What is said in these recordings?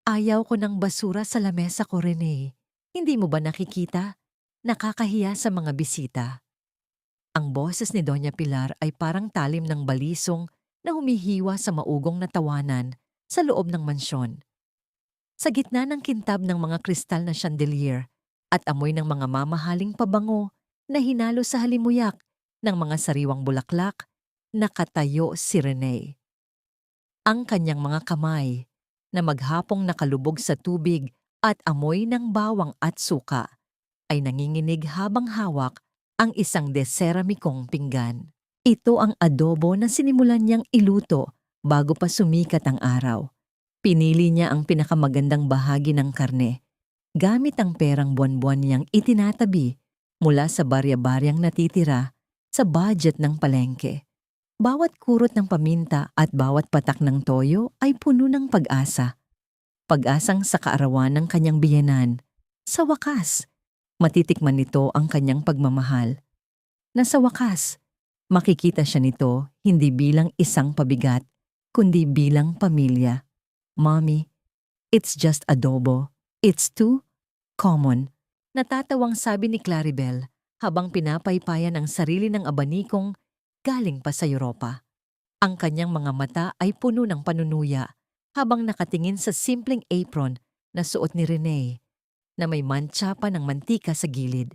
Ayaw ko ng basura sa lamesa ko, Rene. Hindi mo ba nakikita? Nakakahiya sa mga bisita. Ang boses ni Doña Pilar ay parang talim ng balisong na humihiwa sa maugong na tawanan sa loob ng mansyon. Sa gitna ng kintab ng mga kristal na chandelier at amoy ng mga mamahaling pabango na hinalo sa halimuyak ng mga sariwang bulaklak, nakatayo si Rene. Ang kanyang mga kamay na maghapong nakalubog sa tubig at amoy ng bawang at suka ay nanginginig habang hawak ang isang deseramikong pinggan. Ito ang adobo na sinimulan niyang iluto bago pa sumikat ang araw. Pinili niya ang pinakamagandang bahagi ng karne gamit ang perang buwan-buwan niyang itinatabi mula sa barya-baryang natitira sa budget ng palengke. Bawat kurot ng paminta at bawat patak ng toyo ay puno ng pag-asa. Pag-asang sa kaarawan ng kanyang biyenan. Sa wakas, matitikman nito ang kanyang pagmamahal. Na sa wakas, makikita siya nito hindi bilang isang pabigat, kundi bilang pamilya. Mommy, it's just adobo. It's too common. Natatawang sabi ni Claribel habang pinapaypayan ang sarili ng abanikong galing pa sa Europa. Ang kanyang mga mata ay puno ng panunuya habang nakatingin sa simpleng apron na suot ni Rene na may mantsa pa ng mantika sa gilid.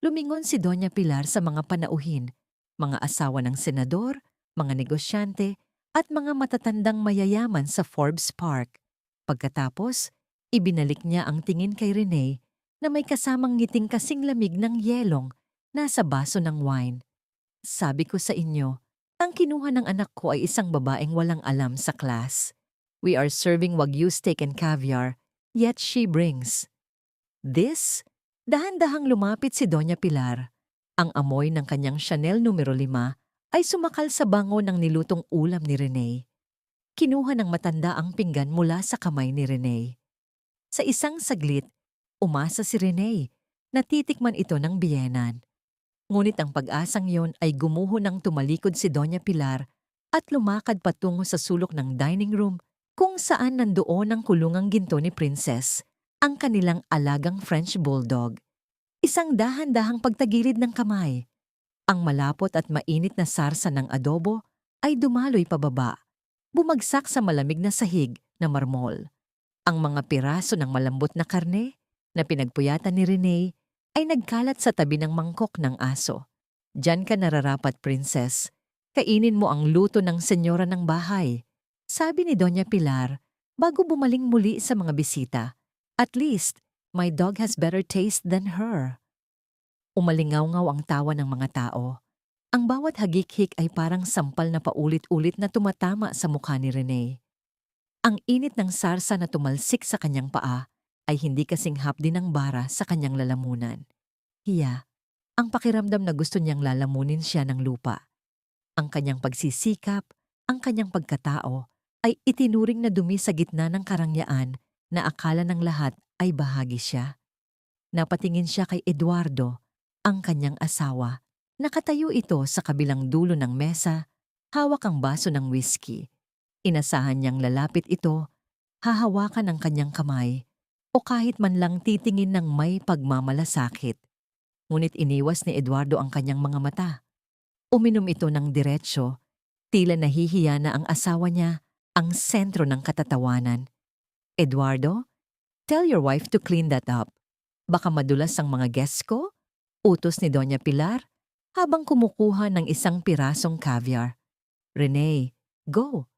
Lumingon si Doña Pilar sa mga panauhin, mga asawa ng senador, mga negosyante, at mga matatandang mayayaman sa Forbes Park. Pagkatapos, ibinalik niya ang tingin kay Rene na may kasamang ngiting kasing lamig ng yelong nasa baso ng wine. Sabi ko sa inyo, ang kinuha ng anak ko ay isang babaeng walang alam sa class. We are serving Wagyu steak and caviar, yet she brings this. Dahan-dahang lumapit si Doña Pilar. Ang amoy ng kanyang Chanel numero 5 ay sumakal sa bango ng nilutong ulam ni Rene. Kinuha ng matanda ang pinggan mula sa kamay ni Rene. Sa isang saglit, umasa si Rene na titikman ito ng biyenan. Ngunit ang pag-asang yon ay gumuho ng tumalikod si Doña Pilar at lumakad patungo sa sulok ng dining room kung saan nandoon ang kulungang ginto ni Princess, ang kanilang alagang French Bulldog. Isang dahan-dahang pagtagilid ng kamay. Ang malapot at mainit na sarsa ng adobo ay dumaloy pababa, bumagsak sa malamig na sahig na marmol. Ang mga piraso ng malambot na karne na pinagpuyatan ni Rene ay nagkalat sa tabi ng mangkok ng aso. Diyan ka nararapat, Princess. Kainin mo ang luto ng senyora ng bahay, sabi ni Doña Pilar bago bumaling muli sa mga bisita. At least, my dog has better taste than her. Umalingaw-ngaw ang tawa ng mga tao. Ang bawat hagik-hik ay parang sampal na paulit-ulit na tumatama sa mukha ni Rene. Ang init ng sarsa na tumalsik sa kanyang paa ay hindi kasing hapdi ng bara sa kanyang lalamunan. Hiya, ang pakiramdam na gusto niyang lalamunin siya ng lupa. Ang kanyang pagsisikap, ang kanyang pagkatao ay itinuring na dumi sa gitna ng karangyaan na akala ng lahat ay bahagi siya. Napatingin siya kay Eduardo, ang kanyang asawa. Nakatayo ito sa kabilang dulo ng mesa, hawak ang baso ng whiskey. Inasahan niyang lalapit ito, hahawakan ang kanyang kamay, o kahit man lang titingin ng may pagmamalasakit. Ngunit iniwas ni Eduardo ang kanyang mga mata. Uminom ito ng diretsyo, tila nahihiya na ang asawa niya, ang sentro ng katatawanan. Eduardo, tell your wife to clean that up. Baka madulas ang mga guests ko? Utos ni Doña Pilar habang kumukuha ng isang pirasong caviar. Rene, go!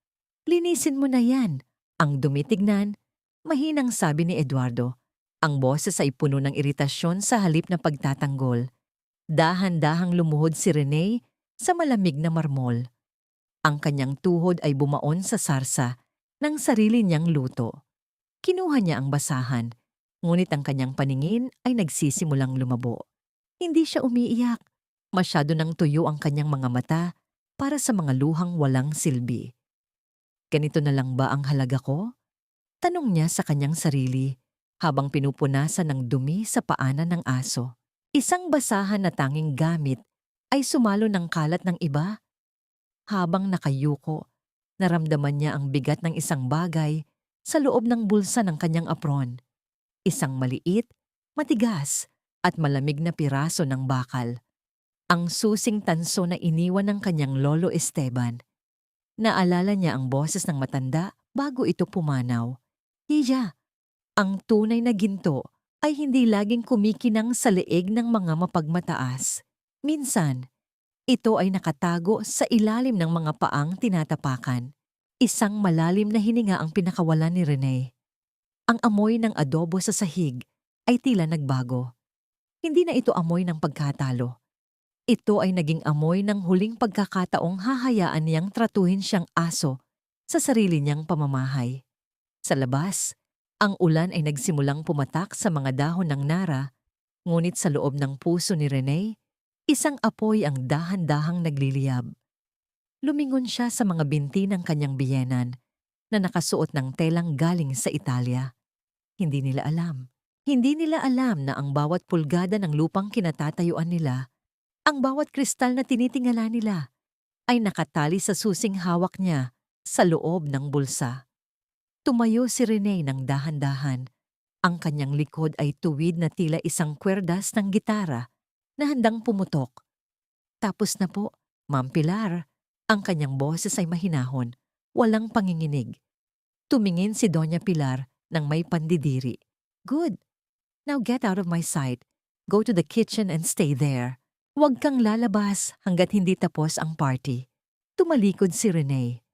Linisin mo na yan. Ang dumitignan, mahinang sabi ni Eduardo. Ang boses ay puno ng iritasyon sa halip na pagtatanggol. Dahan-dahang lumuhod si Rene sa malamig na marmol. Ang kanyang tuhod ay bumaon sa sarsa ng sarili niyang luto. Kinuha niya ang basahan, ngunit ang kanyang paningin ay nagsisimulang lumabo. Hindi siya umiiyak. Masyado nang tuyo ang kanyang mga mata para sa mga luhang walang silbi. Ganito na lang ba ang halaga ko? Tanong niya sa kanyang sarili habang pinupunasan ng dumi sa paanan ng aso. Isang basahan na tanging gamit ay sumalo ng kalat ng iba. Habang nakayuko, naramdaman niya ang bigat ng isang bagay sa loob ng bulsa ng kanyang apron. Isang maliit, matigas, at malamig na piraso ng bakal. Ang susing tanso na iniwan ng kanyang lolo Esteban. Naalala niya ang boses ng matanda bago ito pumanaw. Hiya, ang tunay na ginto ay hindi laging kumikinang sa leeg ng mga mapagmataas. Minsan, ito ay nakatago sa ilalim ng mga paang tinatapakan. Isang malalim na hininga ang pinakawalan ni Rene. Ang amoy ng adobo sa sahig ay tila nagbago. Hindi na ito amoy ng pagkatalo. Ito ay naging amoy ng huling pagkakataong hahayaan niyang tratuhin siyang aso sa sarili niyang pamamahay. Sa labas, ang ulan ay nagsimulang pumatak sa mga dahon ng nara, ngunit sa loob ng puso ni Rene, isang apoy ang dahan-dahang nagliliyab. Lumingon siya sa mga binti ng kanyang biyenan na nakasuot ng telang galing sa Italia. Hindi nila alam. Hindi nila alam na ang bawat pulgada ng lupang kinatatayuan nila, ang bawat kristal na tinitingala nila, ay nakatali sa susing hawak niya sa loob ng bulsa. Tumayo si Rene ng dahan-dahan. Ang kanyang likod ay tuwid na tila isang kwerdas ng gitara na handang pumutok. Tapos na po, Ma'am Pilar. Ang kanyang boses ay mahinahon, walang panginginig. Tumingin si Doña Pilar ng may pandidiri. Good. Now get out of my sight. Go to the kitchen and stay there. Huwag kang lalabas hanggat hindi tapos ang party. Tumalikod si Rene.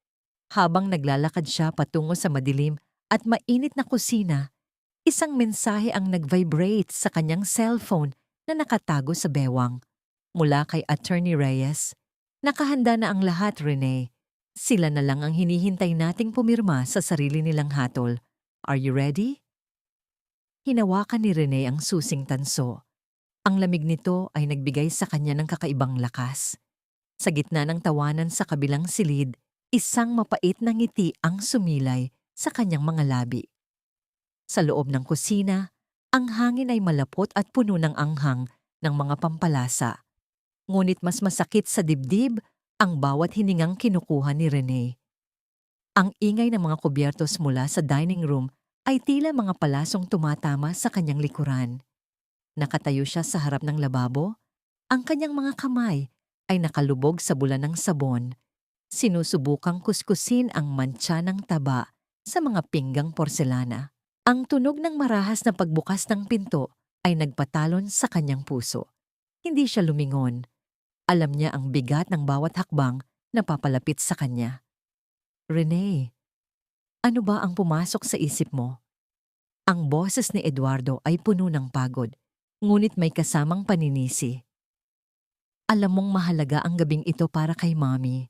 Habang naglalakad siya patungo sa madilim at mainit na kusina, isang mensahe ang nag-vibrate sa kanyang cellphone na nakatago sa bewang. Mula kay Attorney Reyes. Nakahanda na ang lahat, Rene. Sila na lang ang hinihintay nating pumirma sa sarili nilang hatol. Are you ready? Hinawakan ni Rene ang susing tanso. Ang lamig nito ay nagbigay sa kanya ng kakaibang lakas. Sa gitna ng tawanan sa kabilang silid, isang mapait na ngiti ang sumilay sa kanyang mga labi. Sa loob ng kusina, ang hangin ay malapot at puno ng anghang ng mga pampalasa. Ngunit mas masakit sa dibdib ang bawat hiningang kinukuha ni Rene. Ang ingay ng mga kubyertos mula sa dining room ay tila mga palasong tumatama sa kanyang likuran. Nakatayo siya sa harap ng lababo, ang kanyang mga kamay ay nakalubog sa bulan ng sabon. Sinusubukang kuskusin ang mantsa ng taba sa mga pinggang porselana. Ang tunog ng marahas na pagbukas ng pinto ay nagpatalon sa kanyang puso. Hindi siya lumingon. Alam niya ang bigat ng bawat hakbang na papalapit sa kanya. Rene, ano ba ang pumasok sa isip mo? Ang boses ni Eduardo ay puno ng pagod, ngunit may kasamang paninisi. Alam mong mahalaga ang gabing ito para kay Mommy.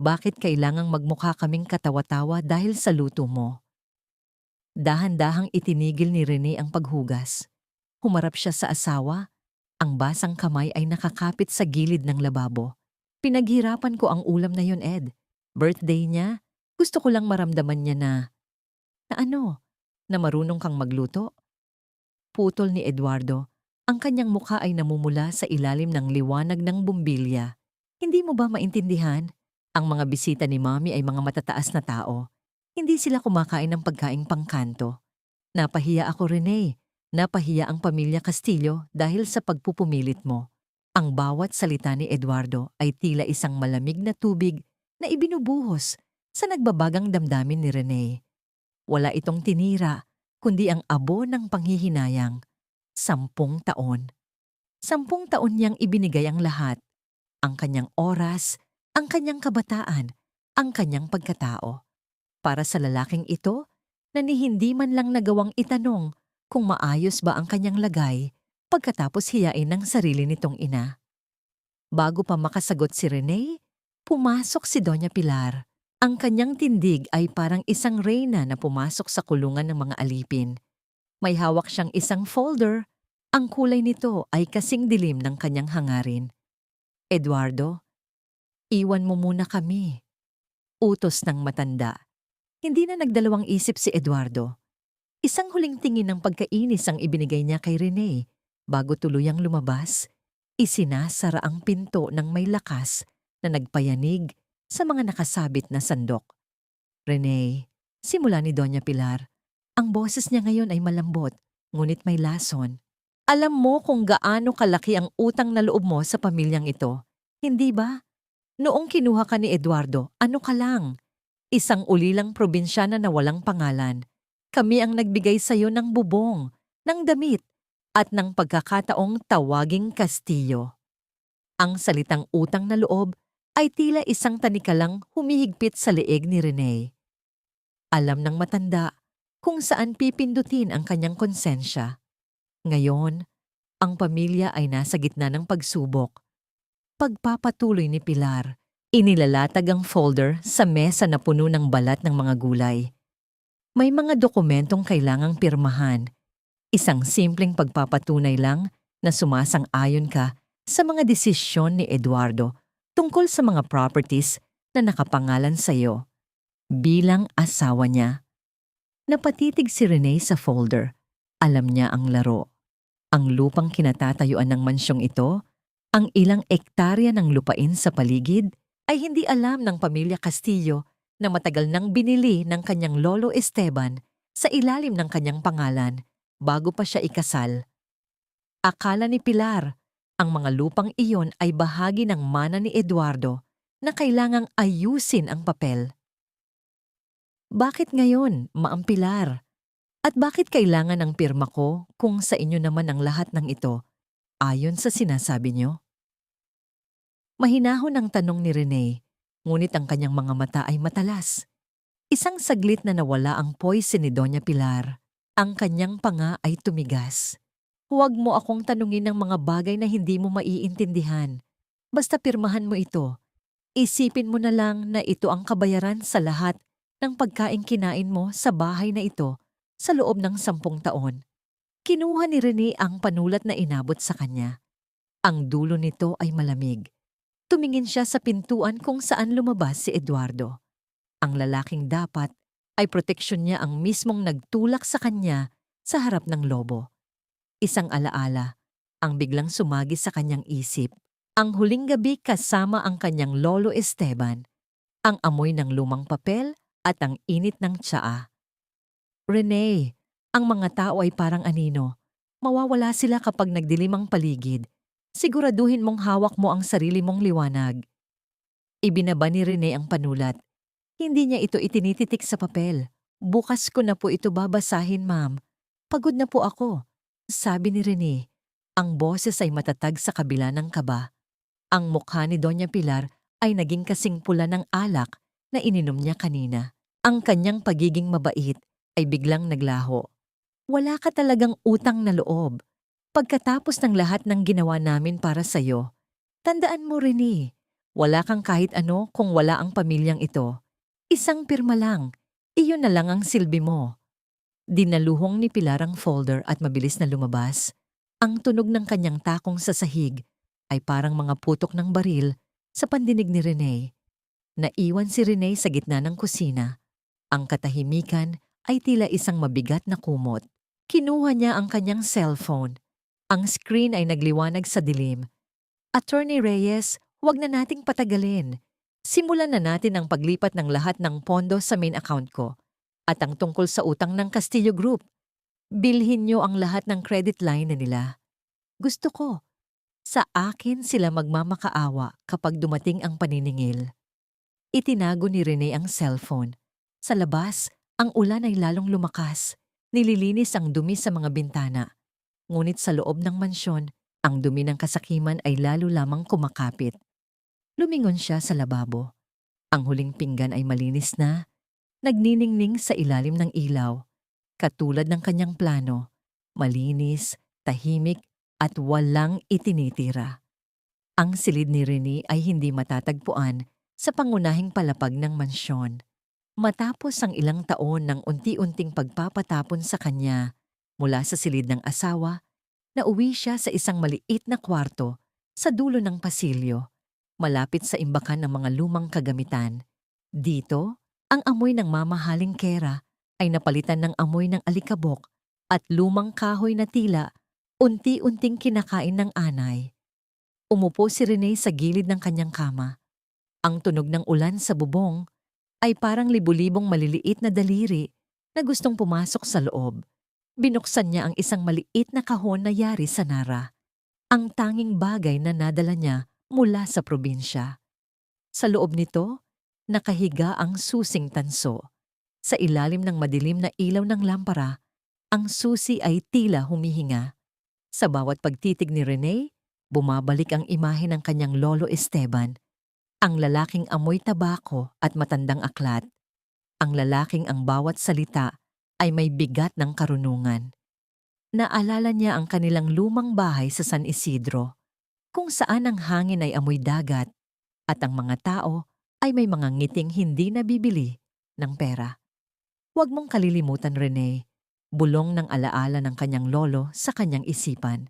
Bakit kailangang magmukha kaming katawa-tawa dahil sa luto mo? Dahan-dahang itinigil ni Rene ang paghugas. Humarap siya sa asawa. Ang basang kamay ay nakakapit sa gilid ng lababo. Pinaghirapan ko ang ulam na yun, Ed. Birthday niya. Gusto ko lang maramdaman niya na ano? Na marunong kang magluto? Putol ni Eduardo. Ang kanyang mukha ay namumula sa ilalim ng liwanag ng bumbilya. Hindi mo ba maintindihan? Ang mga bisita ni Mommy ay mga matataas na tao. Hindi sila kumakain ng pagkaing pangkanto. Napahiya ako, Rene. Napahiya ang pamilya Castillo dahil sa pagpupumilit mo. Ang bawat salita ni Eduardo ay tila isang malamig na tubig na ibinubuhos sa nagbabagang damdamin ni Rene. Wala itong tinira, kundi ang abo ng panghihinayang. 10 taon. 10 taon niyang ibinigay ang lahat. Ang kanyang oras, ang kanyang kabataan, ang kanyang pagkatao. Para sa lalaking ito, na ni hindi man lang nagawang itanong kung maayos ba ang kanyang lagay pagkatapos hiyain ng sarili nitong ina. Bago pa makasagot si Rene, pumasok si Doña Pilar. Ang kanyang tindig ay parang isang reyna na pumasok sa kulungan ng mga alipin. May hawak siyang isang folder. Ang kulay nito ay kasing dilim ng kanyang hangarin. Eduardo, iwan mo muna kami. Utos ng matanda. Hindi na nagdalawang isip si Eduardo. Isang huling tingin ng pagkainis ang ibinigay niya kay Rene. Bago tuluyang lumabas, isinasara ang pinto ng may lakas na nagpayanig sa mga nakasabit na sandok. Rene, Simula ni Doña Pilar. Ang boses niya ngayon ay malambot, ngunit may lason. Alam mo kung gaano kalaki ang utang na loob mo sa pamilyang ito, hindi ba? Noong kinuha ka ni Eduardo, ano ka lang? Isang ulilang probinsyana na walang pangalan. Kami ang nagbigay sa iyo ng bubong, ng damit, at ng pagkakataong tawaging Kastilyo. Ang salitang utang na loob ay tila isang tanikalang humihigpit sa leeg ni Rene. Alam ng matanda kung saan pipindutin ang kanyang konsensya. Ngayon, ang pamilya ay nasa gitna ng pagsubok. Pagpapatuloy ni Pilar, inilalatag ang folder sa mesa na puno ng balat ng mga gulay. May mga dokumentong kailangang pirmahan. Isang simpleng pagpapatunay lang na sumasang-ayon ka sa mga desisyon ni Eduardo tungkol sa mga properties na nakapangalan sa iyo bilang asawa niya. Napatitig si Rene sa folder. Alam niya ang laro. Ang lupang kinatatayuan ng mansyong ito, ang ilang ektarya ng lupain sa paligid, ay hindi alam ng pamilya Castillo na matagal nang binili ng kanyang lolo Esteban sa ilalim ng kanyang pangalan bago pa siya ikasal. Akala ni Pilar, ang mga lupang iyon ay bahagi ng mana ni Eduardo na kailangang ayusin ang papel. Bakit ngayon, Maang Pilar? At bakit kailangan ng pirma ko kung sa inyo naman ang lahat ng ito, ayon sa sinasabi niyo? Mahinahon ang tanong ni Rene, ngunit ang kanyang mga mata ay matalas. Isang saglit na nawala ang poise ni Doña Pilar. Ang kanyang panga ay tumigas. Huwag mo akong tanungin ng mga bagay na hindi mo maiintindihan. Basta pirmahan mo ito. Isipin mo na lang na ito ang kabayaran sa lahat ng pagkain-kinain mo sa bahay na ito sa loob ng 10 taon. Kinuha ni Rene ang panulat na inabot sa kanya. Ang dulo nito ay malamig. Tumingin siya sa pintuan kung saan lumabas si Eduardo. Ang lalaking dapat ay proteksyon niya ang mismong nagtulak sa kanya sa harap ng lobo. Isang alaala ang biglang sumagi sa kanyang isip. Ang huling gabi kasama ang kanyang lolo Esteban, ang amoy ng lumang papel at ang init ng tsaa. Rene, ang mga tao ay parang anino. Mawawala sila kapag nagdilim ang paligid. Siguraduhin mong hawak mo ang sarili mong liwanag. Ibinaba ni Rene ang panulat. Hindi niya ito itinititik sa papel. Bukas ko na po ito babasahin, ma'am. Pagod na po ako, sabi ni Rene. Ang boses ay matatag sa kabila ng kaba. Ang mukha ni Doña Pilar ay naging kasing pula ng alak na ininom niya kanina. Ang kanyang pagiging mabait ay biglang naglaho. Wala ka talagang utang na loob. Pagkatapos ng lahat ng ginawa namin para sa'yo, tandaan mo Rene, wala kang kahit ano kung wala ang pamilyang ito. Isang pirma lang, iyon na lang ang silbi mo. Dinaluhong ni Pilar ang folder at mabilis na lumabas. Ang tunog ng kanyang takong sa sahig ay parang mga putok ng baril sa pandinig ni Rene. Naiwan si Rene sa gitna ng kusina. Ang katahimikan ay tila isang mabigat na kumot. Kinuha niya ang kanyang cellphone. Ang screen ay nagliwanag sa dilim. Attorney Reyes, huwag na nating patagalin. Simulan na natin ang paglipat ng lahat ng pondo sa main account ko at ang tungkol sa utang ng Castillo Group. Bilhin niyo ang lahat ng credit line na nila. Gusto ko. Sa akin sila magmamakaawa kapag dumating ang paniningil. Itinago ni Rene ang cellphone. Sa labas, ang ulan ay lalong lumakas. Nililinis ang dumi sa mga bintana. Ngunit sa loob ng mansyon, ang dumi ng kasakiman ay lalo lamang kumakapit. Lumingon siya sa lababo. Ang huling pinggan ay malinis na, nagniningning sa ilalim ng ilaw. Katulad ng kanyang plano, malinis, tahimik, at walang itinitira. Ang silid ni Rene ay hindi matatagpuan sa pangunahing palapag ng mansyon. Matapos ang ilang taon ng unti-unting pagpapatapon sa kanya mula sa silid ng asawa, nauwi siya sa isang maliit na kwarto sa dulo ng pasilyo, malapit sa imbakan ng mga lumang kagamitan. Dito, ang amoy ng mamahaling kera ay napalitan ng amoy ng alikabok at lumang kahoy na tila unti-unting kinakain ng anay. Umupo si Rene sa gilid ng kanyang kama. Ang tunog ng ulan sa bubong ay parang libu-libong maliliit na daliri na gustong pumasok sa loob. Binuksan niya ang isang maliit na kahon na yari sa Nara, ang tanging bagay na nadala niya mula sa probinsya. Sa loob nito, nakahiga ang susing tanso. Sa ilalim ng madilim na ilaw ng lampara, ang susi ay tila humihinga. Sa bawat pagtitig ni Rene, bumabalik ang imahe ng kanyang lolo Esteban, ang lalaking amoy tabako at matandang aklat. Ang lalaking ang bawat salita ay may bigat ng karunungan. Naalala niya ang kanilang lumang bahay sa San Isidro, kung saan ang hangin ay amoy dagat at ang mga tao ay may mga ngiting hindi nabibili ng pera. Huwag mong kalilimutan, Rene, bulong ng alaala ng kanyang lolo sa kanyang isipan.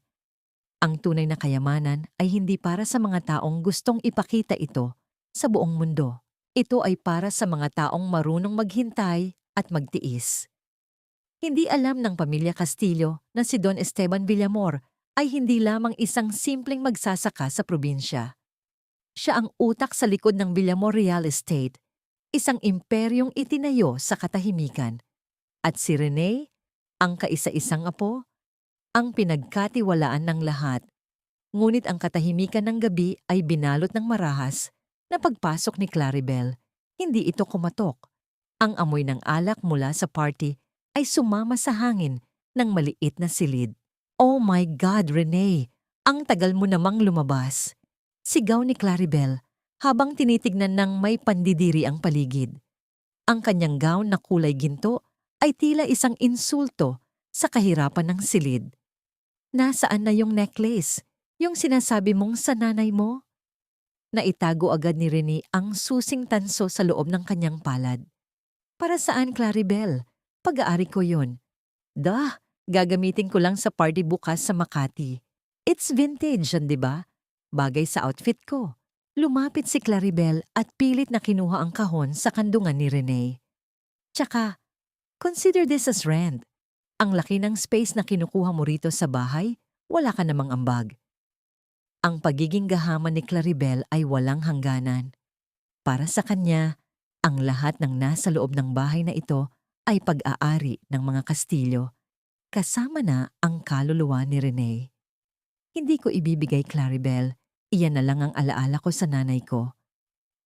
Ang tunay na kayamanan ay hindi para sa mga taong gustong ipakita ito sa buong mundo. Ito ay para sa mga taong marunong maghintay at magtiis. Hindi alam ng pamilya Castillo na si Don Esteban Villamor ay hindi lamang isang simpleng magsasaka sa probinsya. Siya ang utak sa likod ng Villamor Real Estate, isang imperyong itinayo sa katahimikan. At si Rene, ang kaisa-isang apo, ang pinagkatiwalaan ng lahat. Ngunit ang katahimikan ng gabi ay binalot ng marahas na pagpasok ni Claribel. Hindi ito kumatok. Ang amoy ng alak mula sa party ay sumama sa hangin ng maliit na silid. "Oh my God, Rene! Ang tagal mo namang lumabas!" Sigaw ni Claribel habang tinitignan ng may pandidiri ang paligid. Ang kanyang gown na kulay ginto ay tila isang insulto sa kahirapan ng silid. "Nasaan na yung necklace? Yung sinasabi mong sa nanay mo?" Naitago agad ni Rene ang susing tanso sa loob ng kanyang palad. "Para saan, Claribel? Pag-aari ko yun." Gagamitin ko lang sa party bukas sa Makati. It's vintage yan, di ba? Bagay sa outfit ko." Lumapit si Claribel at pilit na kinuha ang kahon sa kandungan ni Rene. "Tsaka, consider this as rent. Ang laki ng space na kinukuha mo rito sa bahay, wala ka namang ambag." Ang pagiging gahaman ni Claribel ay walang hangganan. Para sa kanya, ang lahat ng nasa loob ng bahay na ito ay pag-aari ng mga Castillo, kasama na ang kaluluwa ni Rene. "Hindi ko ibibigay, Claribel. Iyan na lang ang alaala ko sa nanay ko."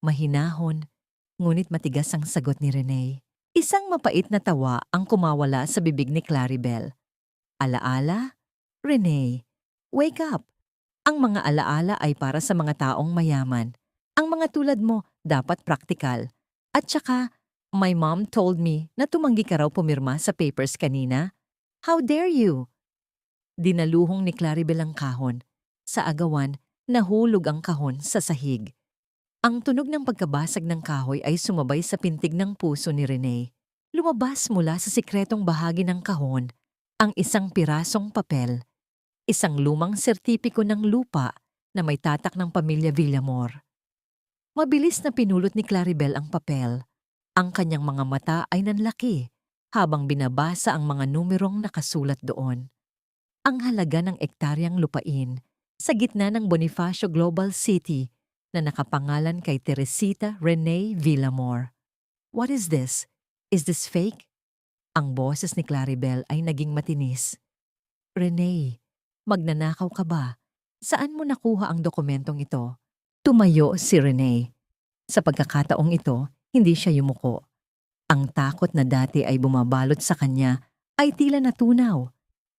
Mahinahon, ngunit matigas ang sagot ni Rene. Isang mapait na tawa ang kumawala sa bibig ni Claribel. "Alaala? Rene, wake up. Ang mga alaala ay para sa mga taong mayaman. Ang mga tulad mo dapat praktikal. At saka, my mom told me na tumanggi ka raw pumirma sa papers kanina. How dare you?" Dinaluhong ni Claribel ang kahon. Sa agawan, nahulog ang kahon sa sahig. Ang tunog ng pagkabasag ng kahoy ay sumabay sa pintig ng puso ni Rene. Lumabas mula sa sikretong bahagi ng kahon ang isang pirasong papel, isang lumang sertipiko ng lupa na may tatak ng pamilya Villamor. Mabilis na pinulot ni Claribel ang papel. Ang kanyang mga mata ay nanlaki habang binabasa ang mga numerong nakasulat doon. Ang halaga ng ektaryang lupain sa gitna ng Bonifacio Global City na nakapangalan kay Teresita Rene Villamor. "What is this? Is this fake?" Ang boses ni Claribel ay naging matinis. "Rene, magnanakaw ka ba? Saan mo nakuha ang dokumentong ito?" Tumayo si Rene. Sa pagkakataong ito, hindi siya yumuko. Ang takot na dati ay bumabalot sa kanya ay tila natunaw.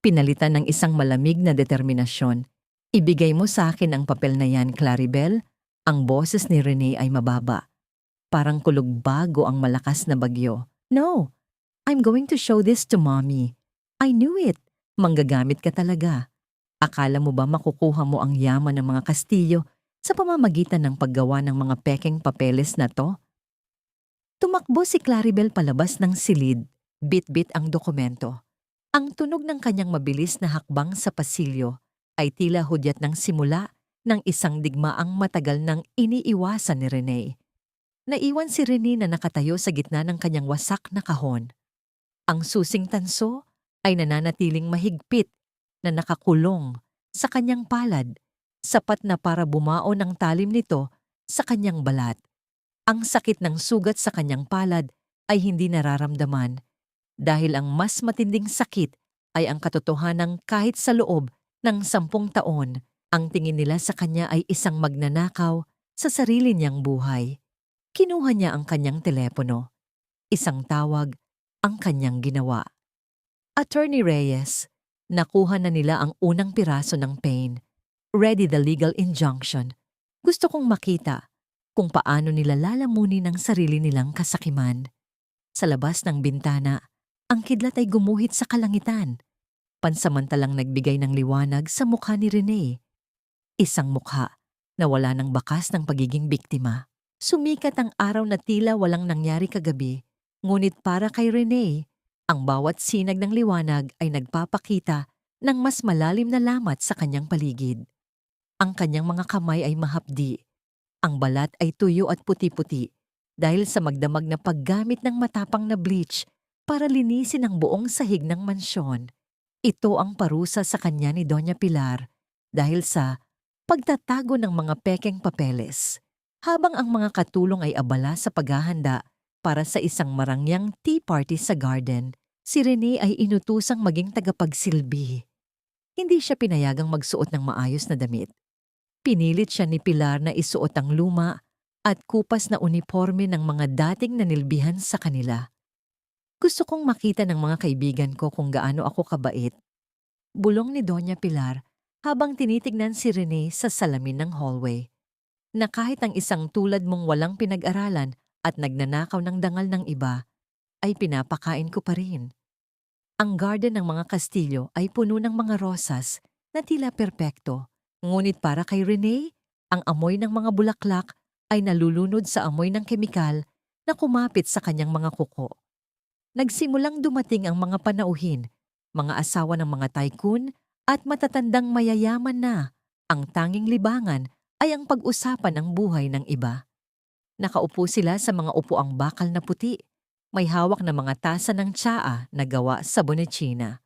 Pinalitan ng isang malamig na determinasyon. "Ibigay mo sa akin ang papel na yan, Claribel." Ang boses ni Rene ay mababa. Parang kulog bago ang malakas na bagyo. "No, I'm going to show this to mommy. I knew it. Manggagamit ka talaga. Akala mo ba makukuha mo ang yaman ng mga Castillo sa pamamagitan ng paggawa ng mga pekeng papeles na to?" Tumakbo si Claribel palabas ng silid. Bit-bit ang dokumento. Ang tunog ng kanyang mabilis na hakbang sa pasilyo ay tila hudyat ng simula ng isang digmaang matagal nang iniiwasan ni Rene. Naiwan si Rene na nakatayo sa gitna ng kanyang wasak na kahon. Ang susing tanso ay nananatiling mahigpit na nakakulong sa kanyang palad, sapat na para bumao ng talim nito sa kanyang balat. Ang sakit ng sugat sa kanyang palad ay hindi nararamdaman dahil ang mas matinding sakit ay ang katotohanang kahit sa loob ng 10 taon, ang tingin nila sa kanya ay isang magnanakaw sa sarili niyang buhay. Kinuha niya ang kanyang telepono. Isang tawag ang kanyang ginawa. Attorney Reyes, nakuha na nila ang unang piraso ng pain. Ready the legal injunction. Gusto kong makita kung paano nila lalamunin ang sarili nilang kasakiman. Sa labas ng bintana, ang kidlat ay gumuhit sa kalangitan. Pansamantalang nagbigay ng liwanag sa mukha ni Rene. Isang mukha na wala ng bakas ng pagiging biktima. Sumikat ang araw na tila walang nangyari kagabi, ngunit para kay Rene, ang bawat sinag ng liwanag ay nagpapakita ng mas malalim na lamat sa kanyang paligid. Ang kanyang mga kamay ay mahapdi. Ang balat ay tuyo at puti-puti dahil sa magdamag na paggamit ng matapang na bleach para linisin ang buong sahig ng mansyon. Ito ang parusa sa kanya ni Doña Pilar dahil sa pagtatago ng mga pekeng papeles. Habang ang mga katulong ay abala sa paghahanda para sa isang marangyang tea party sa garden, si Rene ay inutusang maging tagapagsilbi. Hindi siya pinayagang magsuot ng maayos na damit. Pinilit siya ni Pilar na isuot ang luma at kupas na uniforme ng mga dating nanilbihan sa kanila. Gusto kong makita ng mga kaibigan ko kung gaano ako kabait. Bulong ni Doña Pilar habang tinitignan si Rene sa salamin ng hallway. Na kahit ang isang tulad mong walang pinag-aralan at nagnanakaw ng dangal ng iba, ay pinapakain ko pa rin. Ang garden ng mga kastilyo ay puno ng mga rosas na tila perpekto. Ngunit para kay Rene, ang amoy ng mga bulaklak ay nalulunod sa amoy ng kemikal na kumapit sa kanyang mga kuko. Nagsimulang dumating ang mga panauhin, mga asawa ng mga tycoon at matatandang mayayaman na. Ang tanging libangan ay ang pag-usapan ng buhay ng iba. Nakaupo sila sa mga upuang bakal na puti. May hawak na mga tasa ng tsaa na gawa sa bonechina.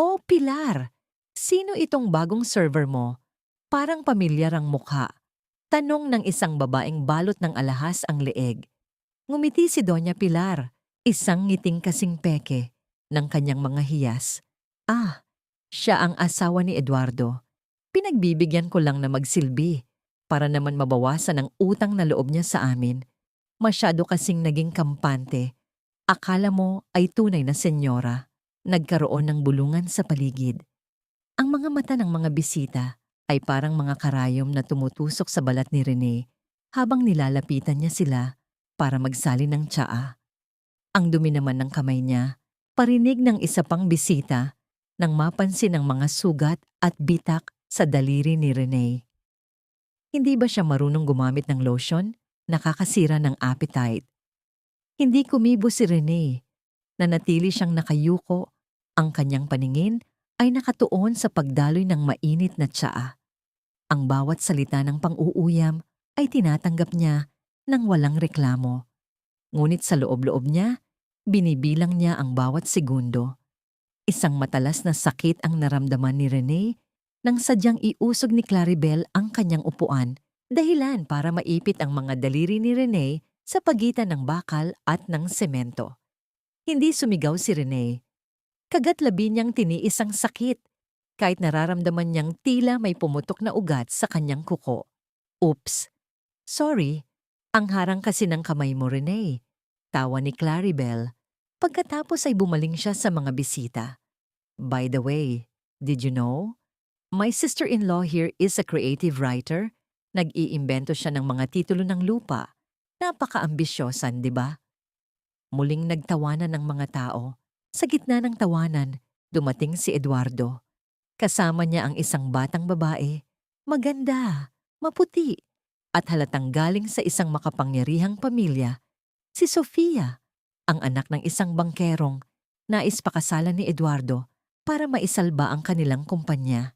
"Oh, Pilar! Sino itong bagong server mo? Parang pamilyar ang mukha." Tanong ng isang babaeng balot ng alahas ang leeg. Ngumiti si Doña Pilar, isang ngiting kasing peke ng kanyang mga hiyas. "Ah, siya ang asawa ni Eduardo. Pinagbibigyan ko lang na magsilbi para naman mabawasan ang utang na loob niya sa amin. Masyado kasing naging kampante. Akala mo ay tunay na senyora." Nagkaroon ng bulungan sa paligid. Ang mga mata ng mga bisita ay parang mga karayom na tumutusok sa balat ni Rene habang nilalapitan niya sila para magsali ng tsaa. Ang dumi naman ng kamay niya, parinig ng isa pang bisita nang mapansin ang mga sugat at bitak sa daliri ni Rene. Hindi ba siya marunong gumamit ng lotion? Nakakasira ng appetite. Hindi kumibo si Rene. Nanatili siyang nakayuko. Ang kanyang paningin ay nakatuon sa pagdaloy ng mainit na tsaa. Ang bawat salita ng pang-uuyam ay tinatanggap niya nang walang reklamo. Ngunit sa loob-loob niya, binibilang niya ang bawat segundo. Isang matalas na sakit ang naramdaman ni Rene nang sadyang iusog ni Claribel ang kanyang upuan, dahilan para maipit ang mga daliri ni Rene sa pagitan ng bakal at ng semento. Hindi sumigaw si Rene. Kagat labi niyang tiniis ang sakit, kahit nararamdaman niyang tila may pumutok na ugat sa kanyang kuko. "Oops. Sorry, ang harang kasi ng kamay mo, Rene." Tawa ni Claribel. Pagkatapos ay bumaling siya sa mga bisita. "By the way, did you know? My sister-in-law here is a creative writer. Nag-iimbento siya ng mga titulo ng lupa. Napaka-ambisyosan, di ba?" Muling nagtawanan ng mga tao. Sa gitna ng tawanan, dumating si Eduardo. Kasama niya ang isang batang babae, maganda, maputi, at halatang galing sa isang makapangyarihang pamilya, si Sofia, ang anak ng isang bangkerong nais pakasalan ni Eduardo para maisalba ang kanilang kumpanya.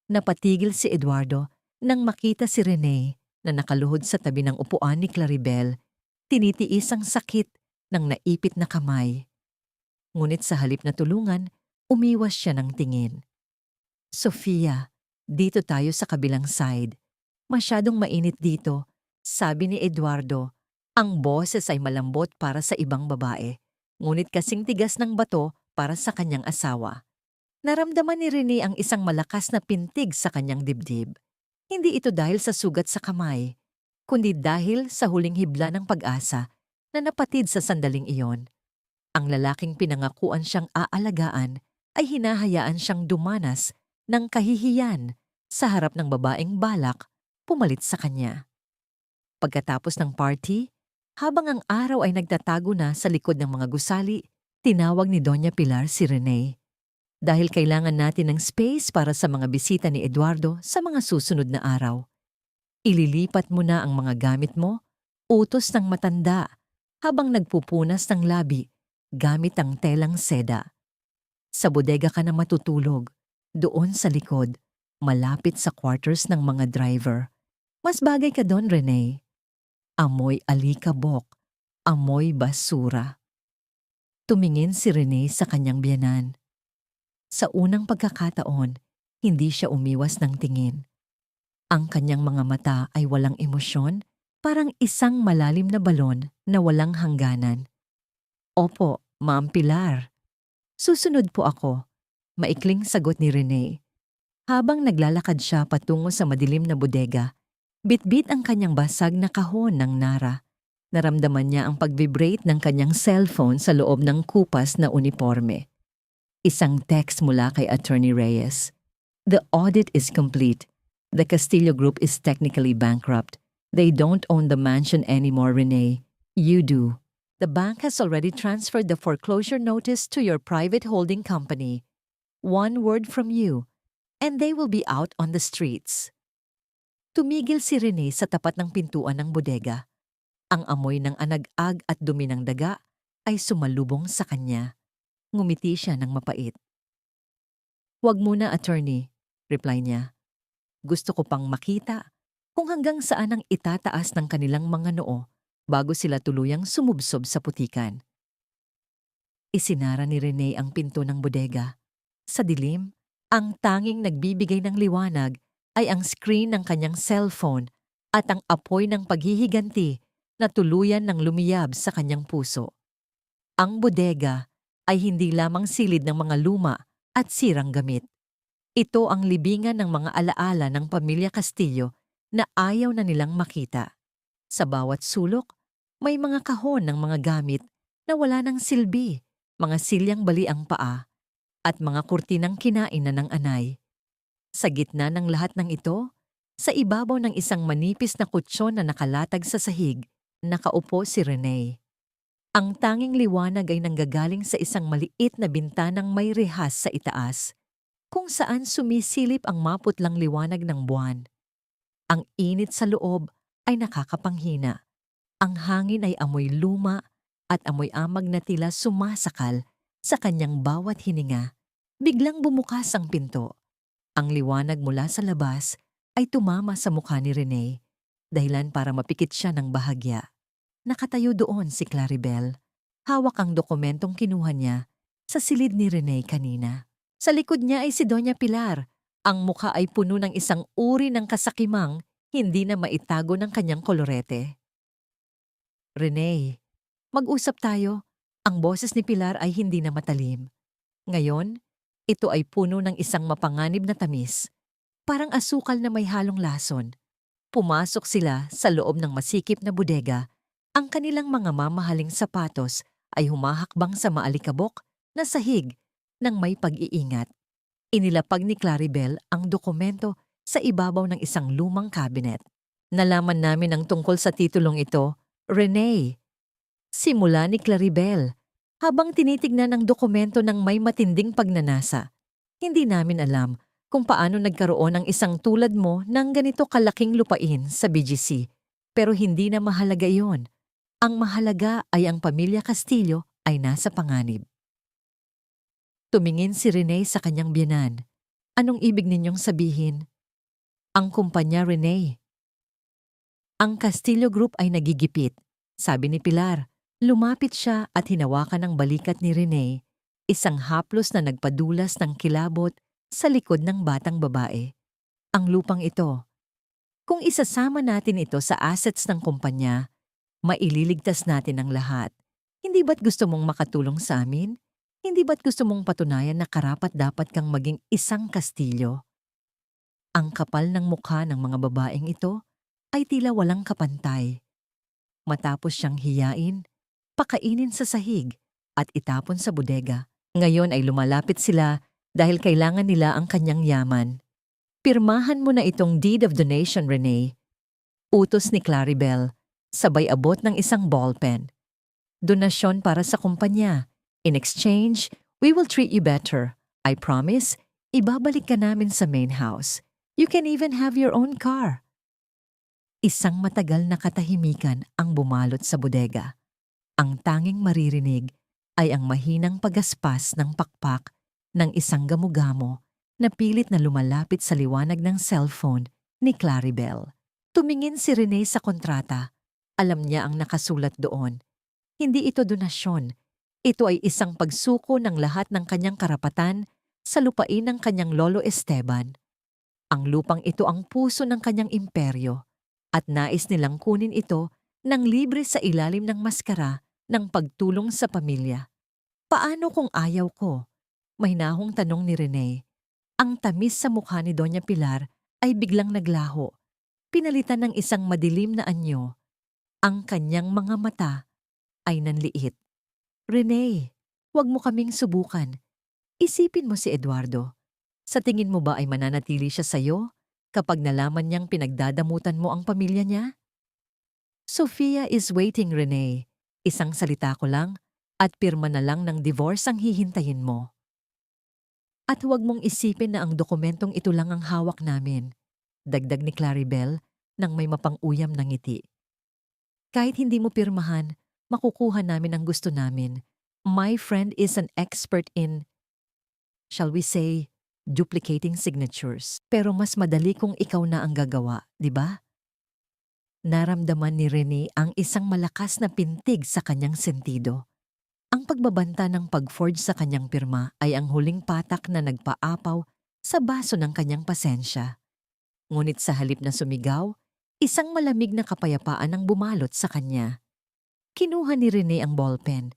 Napatigil si Eduardo nang makita si Rene na nakaluhod sa tabi ng upuan ni Claribel, tinitiis ang sakit ng naipit na kamay. Ngunit sa halip na tulungan, umiwas siya ng tingin. "Sofia, dito tayo sa kabilang side. Masyadong mainit dito," sabi ni Eduardo Ang boses ay malambot para sa ibang babae, ngunit kasing tigas ng bato para sa kanyang asawa. Naramdaman ni Rene ang isang malakas na pintig sa kanyang dibdib. Hindi ito dahil sa sugat sa kamay, kundi dahil sa huling hibla ng pag-asa na napatid sa sandaling iyon. Ang lalaking pinangakuan siyang aalagaan ay hinahayaan siyang dumanas ng kahihiyan sa harap ng babaeng balak pumalit sa kanya. Pagkatapos ng party, habang ang araw ay nagtatago na sa likod ng mga gusali, tinawag ni Doña Pilar si Rene. Dahil kailangan natin ng space para sa mga bisita ni Eduardo sa mga susunod na araw. Ililipat mo na ang mga gamit mo, utos ng matanda, habang nagpupunas ng labi gamit ang telang seda. Sa bodega ka na matutulog, doon sa likod, malapit sa quarters ng mga driver. Mas bagay ka doon, Rene. Amoy alikabok, amoy basura. Tumingin si Rene sa kanyang biyenan. Sa unang pagkakataon, hindi siya umiwas ng tingin. Ang kanyang mga mata ay walang emosyon, parang isang malalim na balon na walang hangganan. Opo, Ma'am Pilar. Susunod po ako, maikling sagot ni Rene. Habang naglalakad siya patungo sa madilim na bodega, bitbit ang kanyang basag na kahon ng Nara. Naramdaman niya ang pag-vibrate ng kanyang cellphone sa loob ng kupas na uniforme. Isang text mula kay Attorney Reyes. The audit is complete. The Castillo Group is technically bankrupt. They don't own the mansion anymore, Rene. You do. The bank has already transferred the foreclosure notice to your private holding company. One word from you, and they will be out on the streets. Tumigil si Rene sa tapat ng pintuan ng bodega. Ang amoy ng anag-ag at dumi ng daga ay sumalubong sa kanya. Ngumiti siya ng mapait. Huwag muna, attorney, reply niya. Gusto ko pang makita kung hanggang saan ang itataas ng kanilang mga noo bago sila tuluyang sumubsob sa putikan. Isinara ni Rene ang pinto ng bodega. Sa dilim, ang tanging nagbibigay ng liwanag ay ang screen ng kanyang cellphone at ang apoy ng paghihiganti na tuluyan ng lumiyab sa kanyang puso. Ang bodega ay hindi lamang silid ng mga luma at sirang gamit. Ito ang libingan ng mga alaala ng pamilya Castillo na ayaw na nilang makita. Sa bawat sulok, may mga kahon ng mga gamit na wala ng silbi, mga silyang bali ang paa, at mga kurtinang kinain na ng anay. Sa gitna ng lahat ng ito, sa ibabaw ng isang manipis na kutsyon na nakalatag sa sahig, nakaupo si Rene. Ang tanging liwanag ay nanggagaling sa isang maliit na bintanang may rehas sa itaas, kung saan sumisilip ang maputlang liwanag ng buwan. Ang init sa loob ay nakakapanghina. Ang hangin ay amoy luma at amoy amag na tila sumasakal sa kanyang bawat hininga. Biglang bumukas ang pinto. Ang liwanag mula sa labas ay tumama sa mukha ni Rene, dahilan para mapikit siya ng bahagya. Nakatayo doon si Claribel. Hawak ang dokumentong kinuha niya sa silid ni Rene kanina. Sa likod niya ay si Doña Pilar. Ang mukha ay puno ng isang uri ng kasakimang hindi na maitago ng kanyang kolorete. Rene, mag-usap tayo. Ang boses ni Pilar ay hindi na matalim. Ngayon, ito ay puno ng isang mapanganib na tamis. Parang asukal na may halong lason. Pumasok sila sa loob ng masikip na bodega. Ang kanilang mga mamahaling sapatos ay humahakbang sa maalikabok na sahig ng may pag-iingat. Inilapag ni Claribel ang dokumento sa ibabaw ng isang lumang cabinet. Nalaman namin ang tungkol sa titulong ito, Rene. Simula ni Claribel, habang tinitignan ang dokumento ng may matinding pagnanasa. Hindi namin alam kung paano nagkaroon ng isang tulad mo ng ganito kalaking lupain sa BGC. Pero hindi na mahalaga iyon. Ang mahalaga ay ang pamilya Castillo ay nasa panganib. Tumingin si Rene sa kanyang biyenan. Anong ibig ninyong sabihin? Ang kumpanya, Rene. Ang Castillo Group ay nagigipit, sabi ni Pilar. Lumapit siya at hinawakan ang balikat ni Rene, isang haplos na nagpadulas ng kilabot sa likod ng batang babae. Ang lupang ito. Kung isasama natin ito sa assets ng kumpanya, Maililigtas natin ang lahat. Hindi ba't gusto mong makatulong sa amin? Hindi ba't gusto mong patunayan na karapat-dapat kang maging isang kastilyo? Ang kapal ng mukha ng mga babaeng ito ay tila walang kapantay. Matapos siyang hiyain, pakainin sa sahig at itapon sa bodega. Ngayon ay lumalapit sila dahil kailangan nila ang kanyang yaman. Pirmahan mo na itong deed of donation, Renee. Utos ni Claribel, sabay abot ng isang ballpen. Donasyon para sa kumpanya. In exchange, we will treat you better. I promise, ibabalik ka namin sa main house. You can even have your own car. Isang matagal na katahimikan ang bumalot sa bodega. Ang tanging maririnig ay ang mahinang pagaspas ng pakpak ng isang gamugamo na pilit na lumalapit sa liwanag ng cellphone ni Claribel. Tumingin si Renee sa kontrata. Alam niya ang nakasulat doon. Hindi ito donasyon. Ito ay isang pagsuko ng lahat ng kanyang karapatan sa lupain ng kanyang lolo Esteban. Ang lupang ito ang puso ng kanyang imperyo at nais nilang kunin ito ng libre sa ilalim ng maskara ng pagtulong sa pamilya. Paano kung ayaw ko? Mahinahong tanong ni Renee. Ang tamis sa mukha ni Doña Pilar ay biglang naglaho. Pinalitan ng isang madilim na anyo. Ang kanyang mga mata ay nanliit. Renee, huwag mo kaming subukan. Isipin mo si Eduardo. Sa tingin mo ba ay mananatili siya sa'yo kapag nalaman niyang pinagdadamutan mo ang pamilya niya? Sofia is waiting, Renee. Isang salita ko lang at pirma na lang ng divorce ang hihintayin mo. At huwag mong isipin na ang dokumentong ito lang ang hawak namin. Dagdag ni Claribel nang may mapang-uyam na ngiti. Kahit hindi mo pirmahan, makukuha namin ang gusto namin. My friend is an expert in, shall we say, duplicating signatures. Pero mas madali kung ikaw na ang gagawa, di ba? Naramdaman ni Renee ang isang malakas na pintig sa kanyang sentido. Ang pagbabanta ng pag-forge sa kanyang pirma ay ang huling patak na nagpaapaw sa baso ng kanyang pasensya. Ngunit sa halip na sumigaw, isang malamig na kapayapaan ang bumalot sa kanya. Kinuha ni Renee ang ballpen.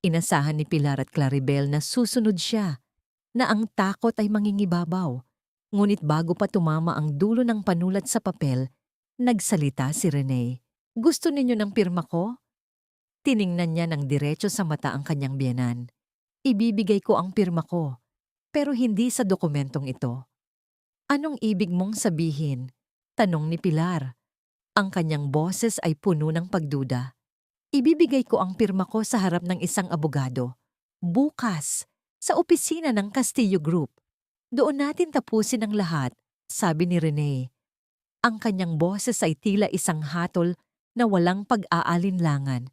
Inasahan ni Pilar at Claribel na susunod siya, na ang takot ay mangingibabaw. Ngunit bago pa tumama ang dulo ng panulat sa papel, nagsalita si Renee. Gusto ninyo ng pirma ko? Tiningnan niya ng diretso sa mata ang kanyang biyenan. Ibibigay ko ang pirma ko, pero hindi sa dokumentong ito. Anong ibig mong sabihin? Tanong ni Pilar. Ang kanyang boses ay puno ng pagduda. Ibibigay ko ang pirma ko sa harap ng isang abogado. Bukas, sa opisina ng Castillo Group. Doon natin tapusin ang lahat, sabi ni Renee. Ang kanyang boses ay tila isang hatol na walang pag-aalinlangan.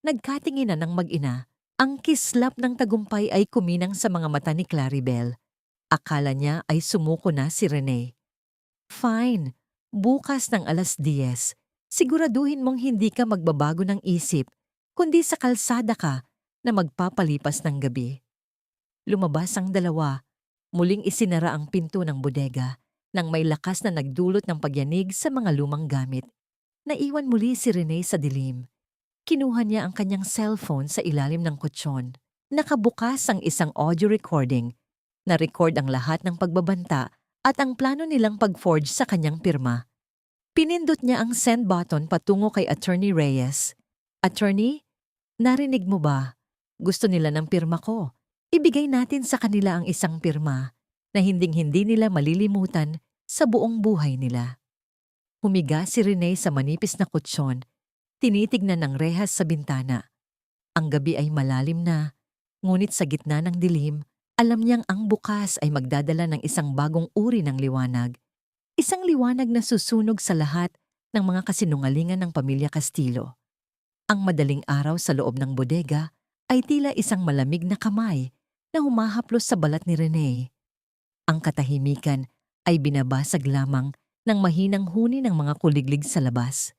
Nagkatinginan ng mag-ina. Ang kislap ng tagumpay ay kuminang sa mga mata ni Claribel. Akala niya ay sumuko na si Renee. Fine, bukas ng 10:00. Siguraduhin mong hindi ka magbabago ng isip, kundi sa kalsada ka na magpapalipas ng gabi. Lumabas ang dalawa. Muling isinara ang pinto ng bodega nang may lakas na nagdulot ng pagyanig sa mga lumang gamit. Naiwan muli si Renee sa dilim. Kinuha niya ang kanyang cellphone sa ilalim ng kutsyon. Nakabukas ang isang audio recording. Na-record ang lahat ng pagbabanta at ang plano nilang pag-forge sa kanyang pirma. Pinindot niya ang send button patungo kay Attorney Reyes. Attorney, narinig mo ba? Gusto nila ng pirma ko. Ibigay natin sa kanila ang isang pirma na hinding-hindi nila malilimutan sa buong buhay nila. Humiga si Renee sa manipis na kutsyon. Tinitignan ng rehas sa bintana. Ang gabi ay malalim na, ngunit sa gitna ng dilim, alam niyang ang bukas ay magdadala ng isang bagong uri ng liwanag. Isang liwanag na susunog sa lahat ng mga kasinungalingan ng pamilya Castillo. Ang madaling araw sa loob ng bodega ay tila isang malamig na kamay na humahaplos sa balat ni Renee. Ang katahimikan ay binabasag lamang ng mahinang huni ng mga kuliglig sa labas.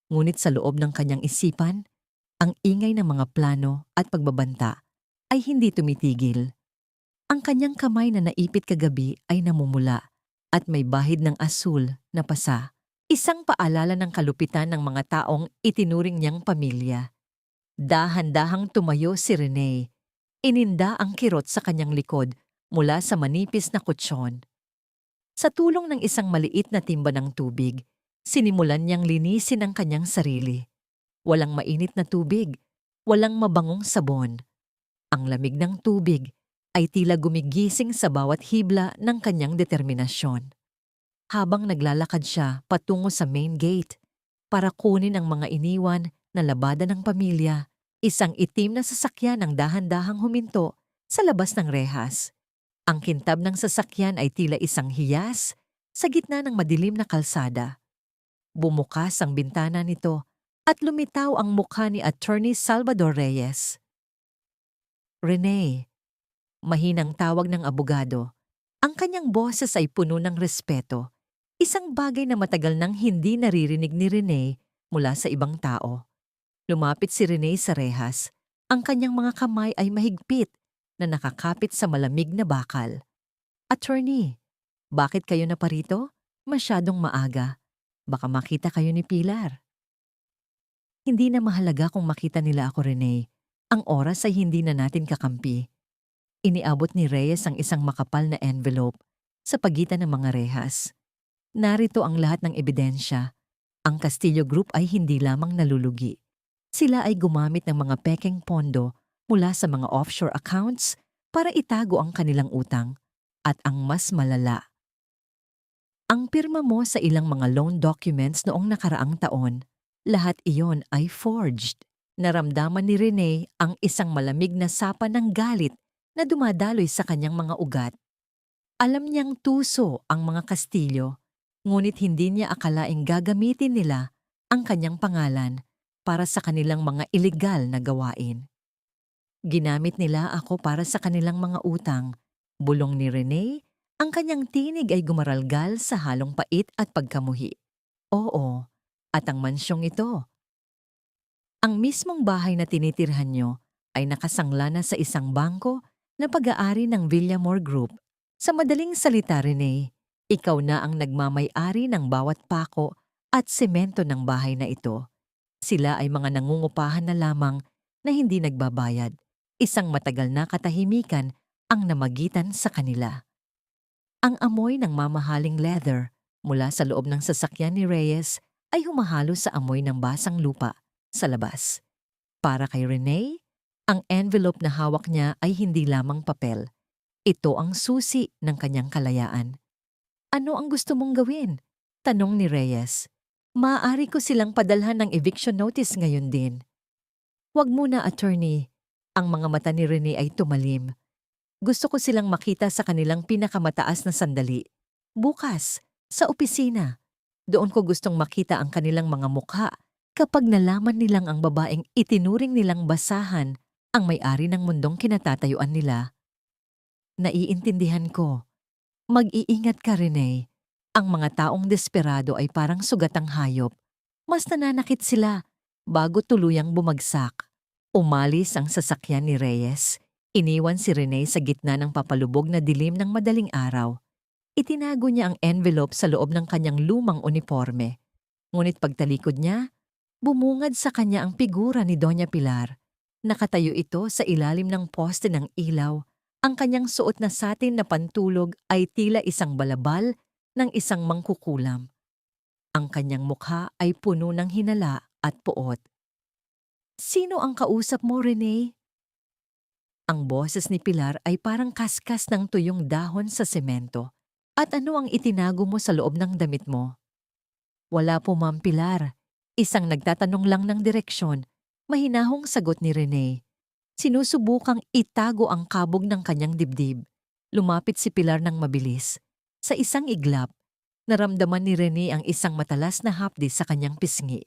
Ngunit sa loob ng kanyang isipan, ang ingay ng mga plano at pagbabanta ay hindi tumitigil. Ang kanyang kamay na naipit kagabi ay namumula at may bahid ng asul na pasa. Isang paalala ng kalupitan ng mga taong itinuring niyang pamilya. Dahan-dahang tumayo si Rene. Ininda ang kirot sa kanyang likod mula sa manipis na kutsyon. Sa tulong ng isang maliit na timba ng tubig, sinimulan niyang linisin ang kanyang sarili. Walang mainit na tubig, walang mabangong sabon. Ang lamig ng tubig ay tila gumigising sa bawat hibla ng kanyang determinasyon. Habang naglalakad siya patungo sa main gate para kunin ang mga iniwan na labada ng pamilya, isang itim na sasakyan ang dahan-dahang huminto sa labas ng rehas. Ang kintab ng sasakyan ay tila isang hiyas sa gitna ng madilim na kalsada. Bumukas ang bintana nito at lumitaw ang mukha ni Attorney Salvador Reyes. Rene, mahinang tawag ng abogado. Ang kanyang boses ay puno ng respeto, isang bagay na matagal nang hindi naririnig ni Rene mula sa ibang tao. Lumapit si Rene sa rehas. Ang kanyang mga kamay ay mahigpit na nakakapit sa malamig na bakal. Attorney, bakit kayo naparito? Masyadong maaga. Baka makita kayo ni Pilar. Hindi na mahalaga kung makita nila ako, Rene. Ang oras ay hindi na natin kakampi. Iniabot ni Reyes ang isang makapal na envelope sa pagitan ng mga rehas. Narito ang lahat ng ebidensya. Ang Castillo Group ay hindi lamang nalulugi. Sila ay gumamit ng mga pekeng pondo mula sa mga offshore accounts para itago ang kanilang utang. At ang mas malala, ang pirma mo sa ilang mga loan documents noong nakaraang taon, lahat iyon ay forged. Naramdaman ni Rene ang isang malamig na sapa ng galit na dumadaloy sa kanyang mga ugat. Alam niyang tuso ang mga Kastilyo, ngunit hindi niya akalaing gagamitin nila ang kanyang pangalan para sa kanilang mga ilegal na gawain. Ginamit nila ako para sa kanilang mga utang. Bulong ni Rene, ang kanyang tinig ay gumaralgal sa halong pait at pagkamuhi. Oo, at ang mansyong ito. Ang mismong bahay na tinitirhan nyo ay nakasangla na sa isang bangko na pag-aari ng Villamor Group. Sa madaling salita, Rene, ikaw na ang nagmamay-ari ng bawat pako at semento ng bahay na ito. Sila ay mga nangungupahan na lamang na hindi nagbabayad. Isang matagal na katahimikan ang namagitan sa kanila. Ang amoy ng mamahaling leather mula sa loob ng sasakyan ni Reyes ay humahalo sa amoy ng basang lupa sa labas. Para kay Rene, ang envelope na hawak niya ay hindi lamang papel. Ito ang susi ng kanyang kalayaan. Ano ang gusto mong gawin? Tanong ni Reyes. Maaari ko silang padalhan ng eviction notice ngayon din. Huwag muna, attorney. Ang mga mata ni Rene ay tumalim. Gusto ko silang makita sa kanilang pinakamataas na sandali. Bukas, sa opisina. Doon ko gustong makita ang kanilang mga mukha kapag nalaman nilang ang babaeng itinuring nilang basahan ang may-ari ng mundong kinatatayuan nila. Naiintindihan ko. Mag-iingat ka, Rene. Ang mga taong desperado ay parang sugatang hayop. Mas nananakit sila bago tuluyang bumagsak. Umalis ang sasakyan ni Reyes. Iniwan si Rene sa gitna ng papalubog na dilim ng madaling araw. Itinago niya ang envelope sa loob ng kanyang lumang uniforme. Ngunit pagtalikod niya, bumungad sa kanya ang figura ni Doña Pilar. Nakatayo ito sa ilalim ng poste ng ilaw. Ang kanyang suot na satin na pantulog ay tila isang balabal ng isang mangkukulam. Ang kanyang mukha ay puno ng hinala at puot. Sino ang kausap mo, Rene? Ang boses ni Pilar ay parang kaskas ng tuyong dahon sa semento. At ano ang itinago mo sa loob ng damit mo? Wala po, Ma'am Pilar. Isang nagtatanong lang ng direksyon. Mahinahong sagot ni Rene. Sinusubukang itago ang kabog ng kanyang dibdib. Lumapit si Pilar ng mabilis. Sa isang iglap, naramdaman ni Rene ang isang matalas na hapdi sa kanyang pisngi.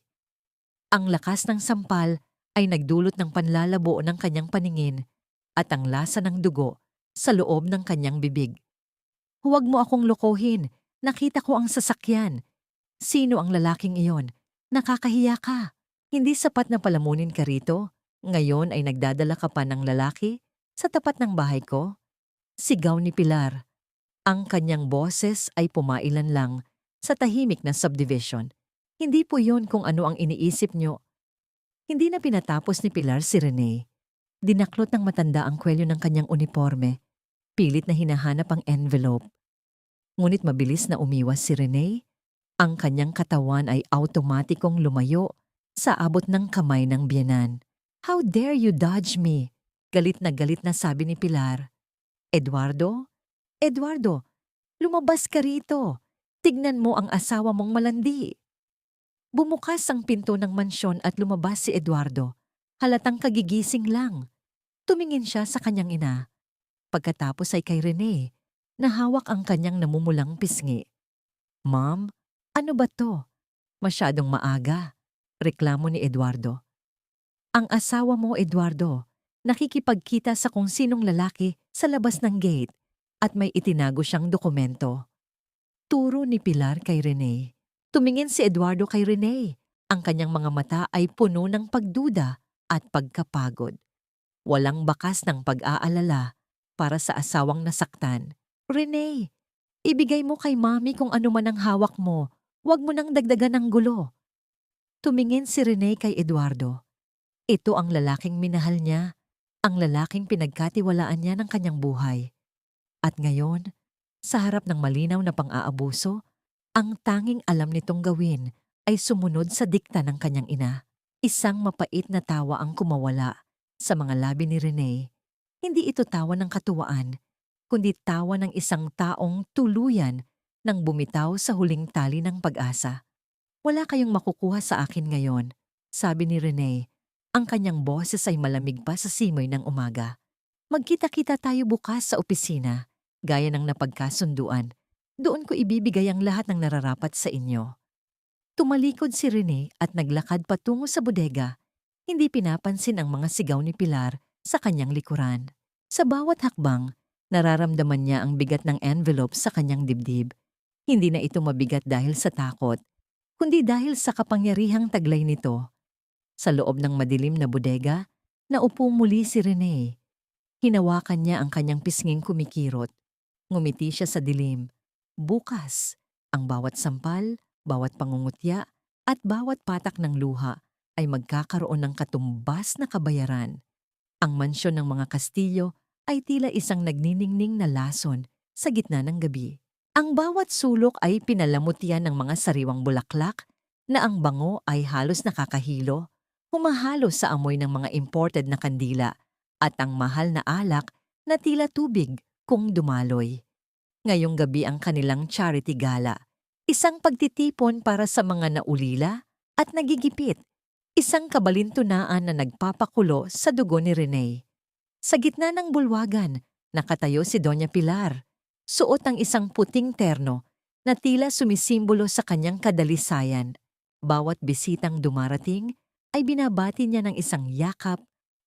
Ang lakas ng sampal ay nagdulot ng panlalabo ng kanyang paningin at ang lasa ng dugo sa loob ng kanyang bibig. Huwag mo akong lokohin. Nakita ko ang sasakyan. Sino ang lalaking iyon? Nakakahiya ka. Hindi sapat na palamunin ka rito. Ngayon ay nagdadala ka pa ng lalaki sa tapat ng bahay ko? Sigaw ni Pilar. Ang kanyang boses ay pumailan lang sa tahimik na subdivision. Hindi po yun kung ano ang iniisip nyo. Hindi na pinatapos ni Pilar si Rene. Dinaklot ng matanda ang kwelyo ng kanyang uniforme. Pilit na hinahanap ang envelope. Ngunit mabilis na umiwas si Rene. Ang kanyang katawan ay automatikong lumayo sa abot ng kamay ng biyenan. "How dare you dodge me?" Galit na sabi ni Pilar. "Eduardo? Eduardo, lumabas ka rito. Tignan mo ang asawa mong malandi." Bumukas ang pinto ng mansyon at lumabas si Eduardo. Halatang kagigising lang. Tumingin siya sa kanyang ina. Pagkatapos ay kay Rene, na hawak ang kanyang namumulang pisngi. "Ma'am, ano ba to? Masyadong maaga," reklamo ni Eduardo. "Ang asawa mo, Eduardo, nakikipagkita sa kung sinong lalaki sa labas ng gate at may itinago siyang dokumento." Turo ni Pilar kay Rene. Tumingin si Eduardo kay Rene. Ang kanyang mga mata ay puno ng pagduda at pagkapagod. Walang bakas ng pag-aalala para sa asawang nasaktan. "Rene, ibigay mo kay mami kung ano man ang hawak mo. Huwag mo nang dagdagan ng gulo." Tumingin si Rene kay Eduardo. Ito ang lalaking minahal niya, ang lalaking pinagkatiwalaan niya ng kanyang buhay. At ngayon, sa harap ng malinaw na pang-aabuso, ang tanging alam nitong gawin ay sumunod sa dikta ng kanyang ina. Isang mapait na tawa ang kumawala sa mga labi ni Rene. Hindi ito tawa ng katuwaan, kundi tawa ng isang taong tuluyan nang bumitaw sa huling tali ng pag-asa. "Wala kayong makukuha sa akin ngayon," sabi ni Rene. Ang kanyang boses ay malamig pa sa simoy ng umaga. "Magkita-kita tayo bukas sa opisina, gaya ng napagkasunduan. Doon ko ibibigay ang lahat ng nararapat sa inyo." Tumalikod si Rene at naglakad patungo sa bodega. Hindi pinapansin ang mga sigaw ni Pilar sa kanyang likuran. Sa bawat hakbang, nararamdaman niya ang bigat ng envelope sa kanyang dibdib. Hindi na ito mabigat dahil sa takot, kundi dahil sa kapangyarihang taglay nito. Sa loob ng madilim na bodega, naupo muli si Rene. Hinawakan niya ang kanyang pisnging kumikirot. Ngumiti siya sa dilim. Bukas, ang bawat sampal, bawat pangungutya, at bawat patak ng luha ay magkakaroon ng katumbas na kabayaran. Ang mansyon ng mga Kastilyo ay tila isang nagniningning na lason sa gitna ng gabi. Ang bawat sulok ay pinalamutian ng mga sariwang bulaklak na ang bango ay halos nakakahilo, humahalo sa amoy ng mga imported na kandila at ang mahal na alak na tila tubig kung dumaloy. Ngayong gabi ang kanilang charity gala, isang pagtitipon para sa mga naulila at nagigipit, isang kabalintunaan na nagpapakulo sa dugo ni Rene. Sa gitna ng bulwagan, nakatayo si Doña Pilar, suot ang isang puting terno na tila sumisimbolo sa kanyang kadalisayan. Bawat bisitang dumarating ay binabati niya ng isang yakap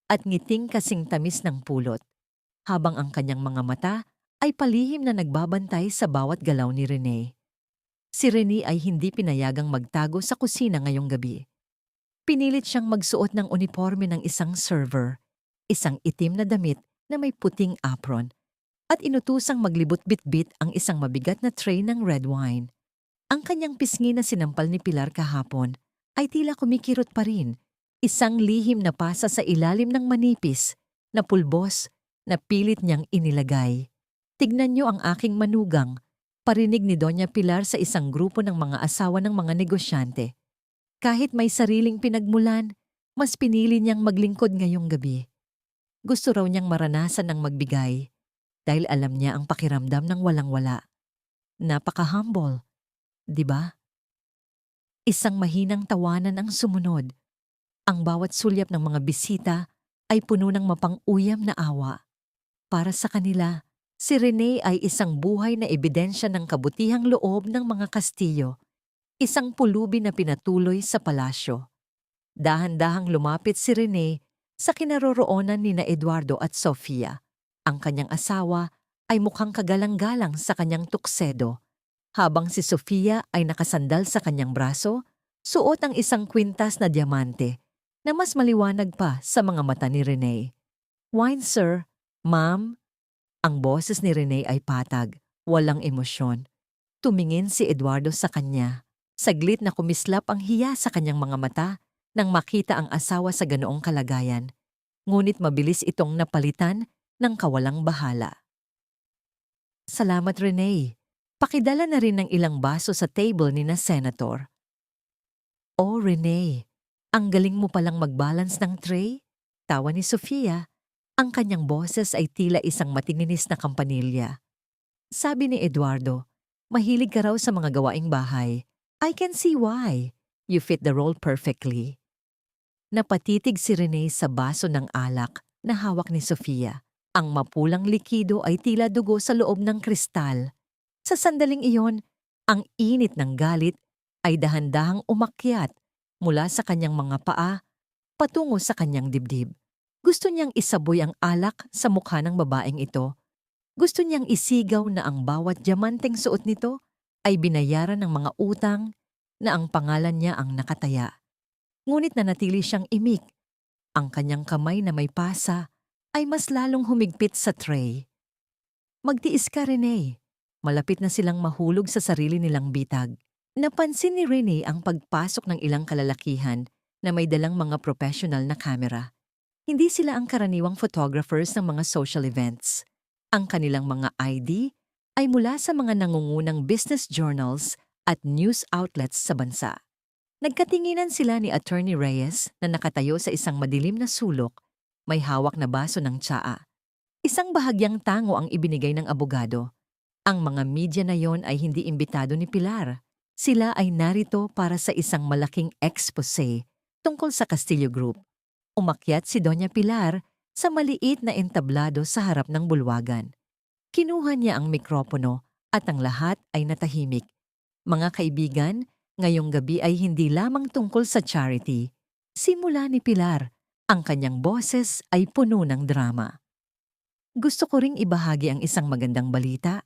at ngiting kasing tamis ng pulot, habang ang kanyang mga mata ay palihim na nagbabantay sa bawat galaw ni Rene. Si Rene ay hindi pinayagang magtago sa kusina ngayong gabi. Pinilit siyang magsuot ng uniforme ng isang server, isang itim na damit na may puting apron, at inutusang maglibot bitbit ang isang mabigat na tray ng red wine. Ang kanyang pisngi na sinampal ni Pilar kahapon ay tila kumikirot pa rin, isang lihim na pasa sa ilalim ng manipis na pulbos na pilit niyang inilagay. "Tignan niyo ang aking manugang," parinig ni Doña Pilar sa isang grupo ng mga asawa ng mga negosyante. Kahit may sariling pinagmulan, mas pinili niyang maglingkod ngayong gabi. Gusto raw niyang maranasan ng magbigay dahil alam niya ang pakiramdam ng walang-wala. Napaka-humble, di ba? Isang mahinang tawanan ang sumunod. Ang bawat sulyap ng mga bisita ay puno ng mapang-uyam na awa. Para sa kanila, si Rene ay isang buhay na ebidensya ng kabutihang loob ng mga Kastilyo, isang pulubi na pinatuloy sa palasyo. Dahan-dahang lumapit si Rene sa kinaroroonan ni na Eduardo at Sofia. Ang kanyang asawa ay mukhang kagalang-galang sa kanyang tuksedo, habang si Sofia ay nakasandal sa kanyang braso, suot ang isang kwintas na diamante na mas maliwanag pa sa mga mata ni Rene. "Wine, sir. Ma'am." Ang boses ni Rene ay patag, walang emosyon. Tumingin si Eduardo sa kanya. Saglit na kumislap ang hiya sa kanyang mga mata nang makita ang asawa sa ganoong kalagayan. Ngunit mabilis itong napalitan ng kawalang bahala. Salamat, Renee. Pakidala na rin ng ilang baso sa table ni na Senator. Oh, Renee, ang galing mo palang mag-balance ng tray. Tawa ni Sofia. Ang kanyang boses ay tila isang matininis na kampanilya. Sabi ni Eduardo, mahilig ka raw sa mga gawaing bahay. I can see why. You fit the role perfectly. Napatitig si Renee sa baso ng alak na hawak ni Sofia. Ang mapulang likido ay tila dugo sa loob ng kristal. Sa sandaling iyon, ang init ng galit ay dahan-dahang umakyat mula sa kanyang mga paa patungo sa kanyang dibdib. Gusto niyang isaboy ang alak sa mukha ng babaeng ito. Gusto niyang isigaw na ang bawat diamanteng suot nito ay binayaran ng mga utang na ang pangalan niya ang nakataya. Ngunit nanatili siyang imik. Ang kanyang kamay na may pasa ay mas lalong humigpit sa tray. Magtiis ka, Renee. Malapit na silang mahulog sa sarili nilang bitag. Napansin ni Renee ang pagpasok ng ilang kalalakihan na may dalang mga professional na kamera. Hindi sila ang karaniwang photographers ng mga social events. Ang kanilang mga ID ay mula sa mga nangungunang business journals at news outlets sa bansa. Nagkatinginan sila ni Attorney Reyes na nakatayo sa isang madilim na sulok, may hawak na baso ng tsaa. Isang bahagyang tango ang ibinigay ng abogado. Ang mga media na yon ay hindi imbitado ni Pilar. Sila ay narito para sa isang malaking expose tungkol sa Castillo Group. Umakyat si Doña Pilar sa maliit na entablado sa harap ng bulwagan. Kinuha niya ang mikropono at ang lahat ay natahimik. Mga kaibigan, ngayong gabi ay hindi lamang tungkol sa charity. Simula ni Pilar, ang kanyang boses ay puno ng drama. Gusto ko ring ibahagi ang isang magandang balita.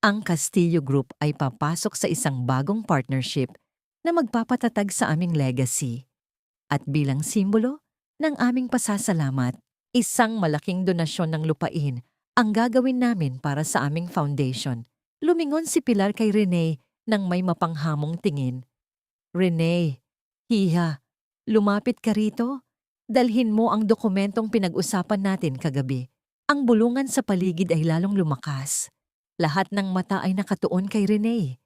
Ang Castillo Group ay papasok sa isang bagong partnership na magpapatatag sa aming legacy. At bilang simbolo ng aming pasasalamat, isang malaking donasyon ng lupain ang gagawin namin para sa aming foundation. Lumingon si Pilar kay Renee nang may mapanghamong tingin. Renee, hiha, lumapit ka rito. Dalhin mo ang dokumentong pinag-usapan natin kagabi. Ang bulungan sa paligid ay lalong lumakas. Lahat ng mata ay nakatuon kay Renee.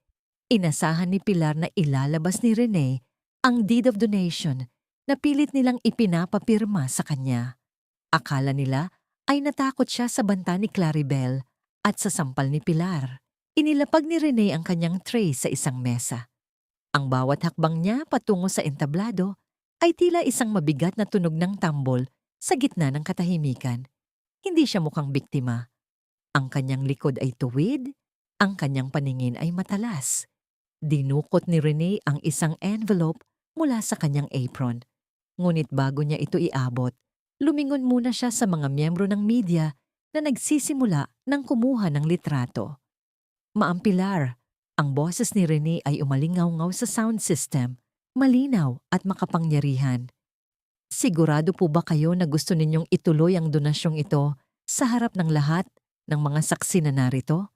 Inasahan ni Pilar na ilalabas ni Renee ang deed of donation na pilit nilang ipinapapirma sa kanya. Akala nila ay natakot siya sa banta ni Claribel at sa sampal ni Pilar. Inilapag ni Renee ang kanyang tray sa isang mesa. Ang bawat hakbang niya patungo sa entablado ay tila isang mabigat na tunog ng tambol sa gitna ng katahimikan. Hindi siya mukhang biktima. Ang kanyang likod ay tuwid, ang kanyang paningin ay matalas. Dinukot ni Renee ang isang envelope mula sa kanyang apron. Ngunit bago niya ito iabot, lumingon muna siya sa mga miyembro ng media na nagsisimula ng kumuha ng litrato. Maam Pilar, ang boses ni Renee ay umalingaw-ngaw sa sound system, malinaw at makapangyarihan. Sigurado po ba kayo na gusto ninyong ituloy ang donasyong ito sa harap ng lahat ng mga saksi na narito?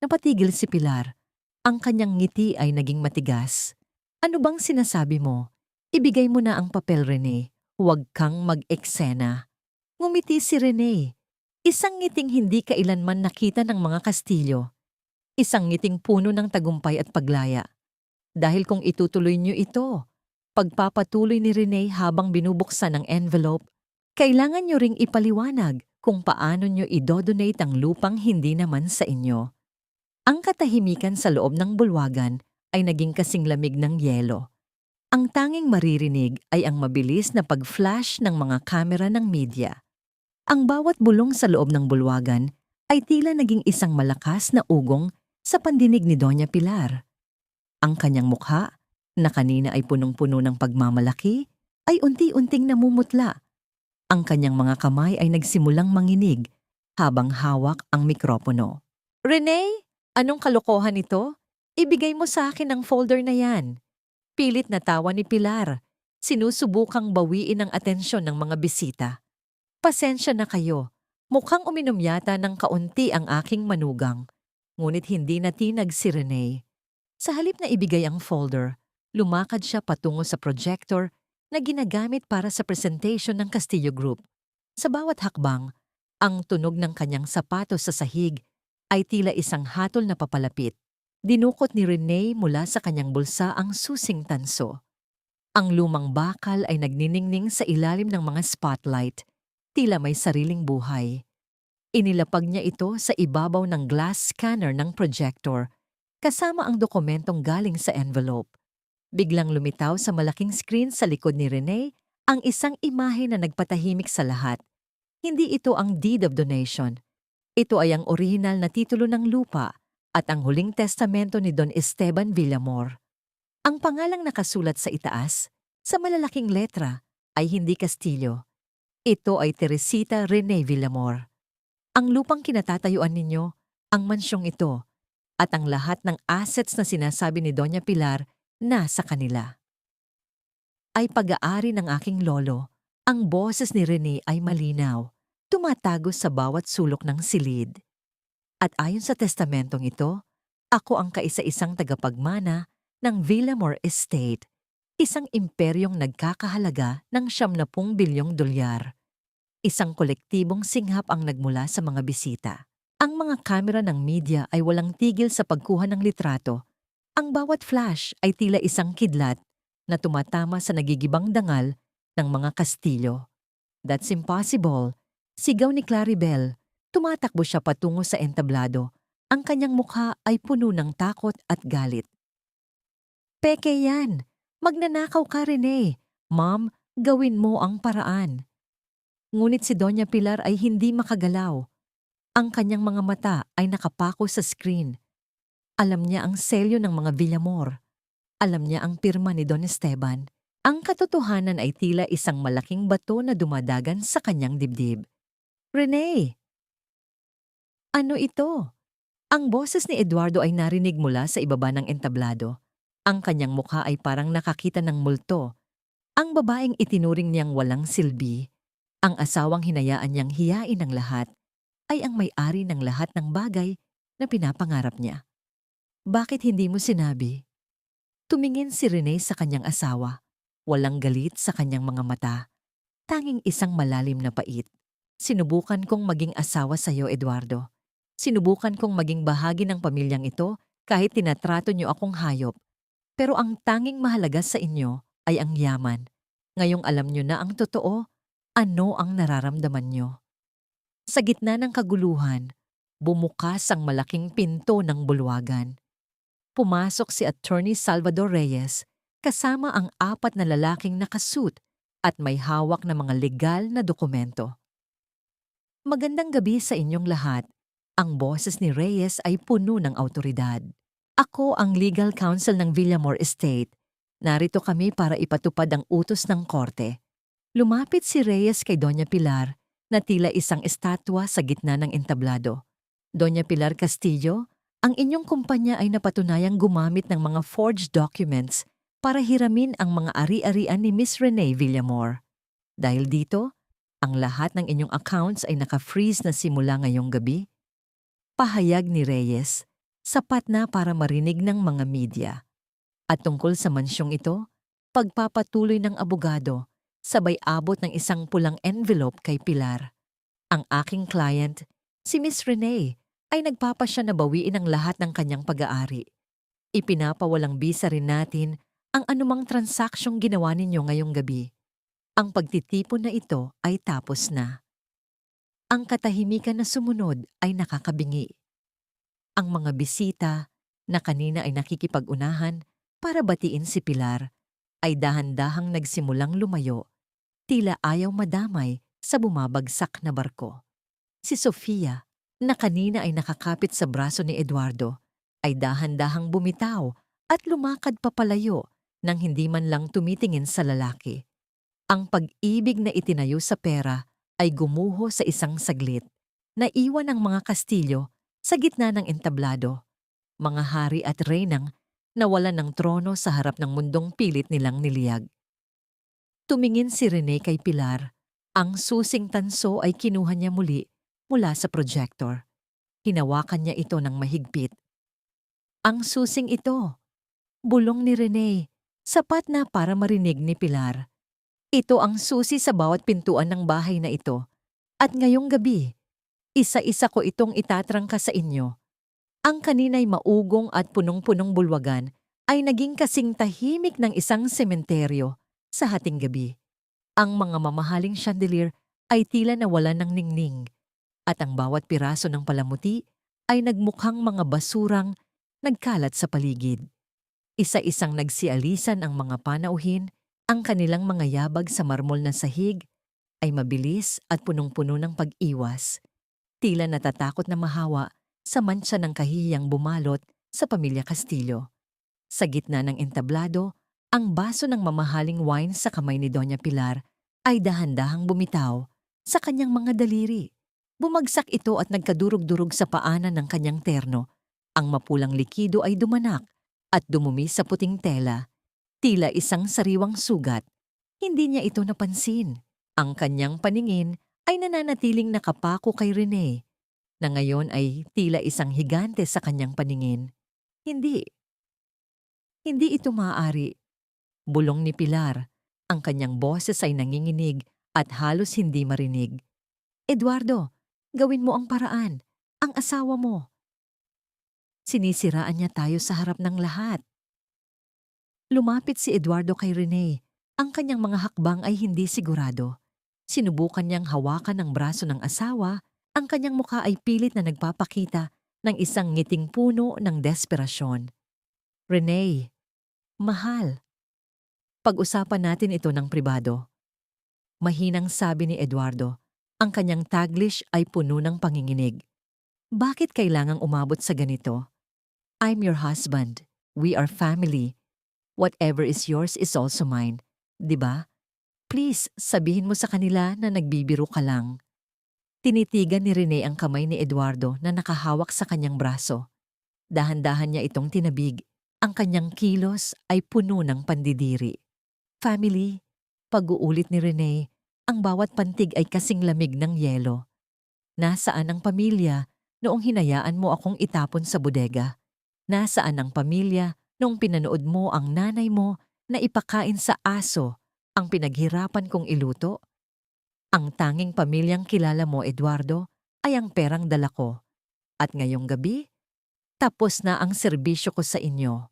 Napatigil si Pilar. Ang kanyang ngiti ay naging matigas. Ano bang sinasabi mo? Ibigay mo na ang papel, Renee. Huwag kang mag-eksena. Ngumiti si Renee. Isang ngiting hindi kailanman nakita ng mga Kastilyo. Isang ngiting puno ng tagumpay at paglaya. Dahil kung itutuloy niyo ito, pagpapatuloy ni Renee habang binubuksan ang envelope, kailangan niyo ring ipaliwanag kung paano niyo idodonate ang lupang hindi naman sa inyo. Ang katahimikan sa loob ng bulwagan ay naging kasing lamig ng yelo. Ang tanging maririnig ay ang mabilis na pag-flash ng mga kamera ng media. Ang bawat bulong sa loob ng bulwagan ay tila naging isang malakas na ugong sa pandinig ni Doña Pilar. Ang kanyang mukha, na kanina ay punong-puno ng pagmamalaki, ay unti-unting namumutla. Ang kanyang mga kamay ay nagsimulang manginig habang hawak ang mikropono. Renee, anong kalokohan ito? Ibigay mo sa akin ang folder na yan. Pilit na tawa ni Pilar. Sinusubukang bawiin ang atensyon ng mga bisita. Pasensya na kayo. Mukhang uminom yata ng kaunti ang aking manugang. Ngunit hindi natinag si Renee. Sa halip na ibigay ang folder, lumakad siya patungo sa projector na ginagamit para sa presentation ng Castillo Group. Sa bawat hakbang, ang tunog ng kanyang sapatos sa sahig ay tila isang hatol na papalapit. Dinukot ni Renee mula sa kanyang bulsa ang susing tanso. Ang lumang bakal ay nagniningning sa ilalim ng mga spotlight, tila may sariling buhay. Inilapag niya ito sa ibabaw ng glass scanner ng projector, kasama ang dokumentong galing sa envelope. Biglang lumitaw sa malaking screen sa likod ni Renee ang isang imahe na nagpatahimik sa lahat. Hindi ito ang deed of donation. Ito ay ang orihinal na titulo ng lupa at ang huling testamento ni Don Esteban Villamor. Ang pangalang nakasulat sa itaas, sa malalaking letra, ay hindi Castillo. Ito ay Teresita Rene Villamor. Ang lupang kinatatayuan ninyo, ang mansyong ito, at ang lahat ng assets na sinasabi ni Doña Pilar na sa kanila. Ay pag-aari ng aking lolo, ang boses ni Rene ay malinaw, tumatagos sa bawat sulok ng silid. At ayon sa testamentong ito, ako ang kaisa-isang tagapagmana ng Villamor Estate, isang imperyong nagkakahalaga ng 70 bilyong dolyar. Isang kolektibong singhap ang nagmula sa mga bisita. Ang mga kamera ng media ay walang tigil sa pagkuha ng litrato. Ang bawat flash ay tila isang kidlat na tumatama sa nagigibang dangal ng mga Kastilyo. That's impossible. Sigaw ni Claribel. Tumatakbo siya patungo sa entablado. Ang kanyang mukha ay puno ng takot at galit. Peke yan. Magnanakaw ka, Rene. Ma'am, gawin mo ang paraan. Ngunit si Doña Pilar ay hindi makagalaw. Ang kanyang mga mata ay nakapako sa screen. Alam niya ang selyo ng mga Villamor. Alam niya ang pirma ni Don Esteban. Ang katotohanan ay tila isang malaking bato na dumadagan sa kanyang dibdib. Rene! Ano ito? Ang boses ni Eduardo ay narinig mula sa ibaba ng entablado. Ang kanyang mukha ay parang nakakita ng multo. Ang babaeng itinuring niyang walang silbi, ang asawang hinayaan niyang hiyain ng lahat, ay ang may-ari ng lahat ng bagay na pinapangarap niya. Bakit hindi mo sinabi? Tumingin si Rene sa kanyang asawa. Walang galit sa kanyang mga mata. Tanging isang malalim na pait. Sinubukan kong maging asawa sa iyo, Eduardo. Sinubukan kong maging bahagi ng pamilyang ito kahit tinatrato niyo akong hayop. Pero ang tanging mahalaga sa inyo ay ang yaman. Ngayong alam niyo na ang totoo, ano ang nararamdaman niyo. Sa gitna ng kaguluhan, bumukas ang malaking pinto ng bulwagan. Pumasok si Attorney Salvador Reyes kasama ang 4 na lalaking nakasuit at may hawak na mga legal na dokumento. Magandang gabi sa inyong lahat. Ang boses ni Reyes ay puno ng awtoridad. Ako ang legal counsel ng Villamor Estate. Narito kami para ipatupad ang utos ng korte. Lumapit si Reyes kay Doña Pilar na tila isang estatwa sa gitna ng entablado. Doña Pilar Castillo, ang inyong kumpanya ay napatunayang gumamit ng mga forged documents para hiramin ang mga ari-arian ni Miss Renee Villamor. Dahil dito, ang lahat ng inyong accounts ay naka-freeze na simula ngayong gabi. Pahayag ni Reyes, sapat na para marinig ng mga media. At tungkol sa mansyong ito, pagpapatuloy ng abogado, sabay abot ng isang pulang envelope kay Pilar. Ang aking client, si Miss Renee, ay nagpapasya na bawiin ang lahat ng kanyang pag-aari. Ipinapawalang bisa rin natin ang anumang transaksiyong ginawa ninyo ngayong gabi. Ang pagtitipon na ito ay tapos na. Ang katahimikan na sumunod ay nakakabingi. Ang mga bisita na kanina ay nakikipag-unahan para batiin si Pilar ay dahan-dahang nagsimulang lumayo, tila ayaw madamay sa bumabagsak na barko. Si Sofia, na kanina ay nakakapit sa braso ni Eduardo, ay dahan-dahang bumitaw at lumakad papalayo nang hindi man lang tumitingin sa lalaki. Ang pag-ibig na itinayo sa pera ay gumuho sa isang saglit. Naiwan ang mga Kastilyo sa gitna ng entablado. Mga hari at reynang nawalan ng trono sa harap ng mundong pilit nilang niliyag. Tumingin si Rene kay Pilar. Ang susing tanso ay kinuha niya muli mula sa projector. Hinawakan niya ito ng mahigpit. Ang susing ito, Bulong ni Rene, sapat na para marinig ni Pilar. Ito ang susi sa bawat pintuan ng bahay na ito. At ngayong gabi, isa-isa ko itong itatrangka sa inyo. Ang kanina'y maugong at punong-punong bulwagan ay naging kasing tahimik ng isang sementeryo sa hating gabi. Ang mga mamahaling chandelier ay tila nawalan ng ningning at ang bawat piraso ng palamuti ay nagmukhang mga basurang nagkalat sa paligid. Isa-isang nagsialisan ang mga panauhin, ang kanilang mga yabag sa marmol na sahig ay mabilis at punong-puno ng pag-iwas. Tila natatakot na mahawa sa mantsa ng kahihiyang bumalot sa pamilya Castillo. Sa gitna ng entablado, ang baso ng mamahaling wine sa kamay ni Doña Pilar ay dahan-dahang bumitaw sa kanyang mga daliri. Bumagsak ito at nagkadurog-durog sa paanan ng kanyang terno. Ang mapulang likido ay dumanak at dumumi sa puting tela. Tila isang sariwang sugat. Hindi niya ito napansin. Ang kanyang paningin ay nananatiling nakapako kay Rene, na ngayon ay tila isang higante sa kanyang paningin. Hindi ito maaari. Bulong ni Pilar. Ang kanyang boses ay nanginginig at halos hindi marinig. Eduardo, gawin mo ang paraan. Ang asawa mo. Sinisiraan niya tayo sa harap ng lahat. Lumapit si Eduardo kay Rene. Ang kanyang mga hakbang ay hindi sigurado. Sinubukan niyang hawakan ang braso ng asawa. Ang kanyang mukha ay pilit na nagpapakita ng isang ngiting puno ng desperasyon. Rene, mahal. Pag-usapan natin ito ng pribado. Mahinang sabi ni Eduardo. Ang kanyang Taglish ay puno ng panginginig. Bakit kailangang umabot sa ganito? I'm your husband. We are family. Whatever is yours is also mine. Diba? Please, sabihin mo sa kanila na nagbibiro ka lang. Tinitigan ni Rene ang kamay ni Eduardo na nakahawak sa kanyang braso. Dahan-dahan niya itong tinabig. Ang kanyang kilos ay puno ng pandidiri. Family, pag-uulit ni Rene, ang bawat pantig ay kasing lamig ng yelo. Nasaan ang pamilya noong hinayaan mo akong itapon sa bodega? Nasaan ang pamilya noong pinanood mo ang nanay mo na ipakain sa aso ang pinaghirapan kong iluto? Ang tanging pamilyang kilala mo, Eduardo, ay ang perang dala ko. At ngayong gabi, tapos na ang serbisyo ko sa inyo.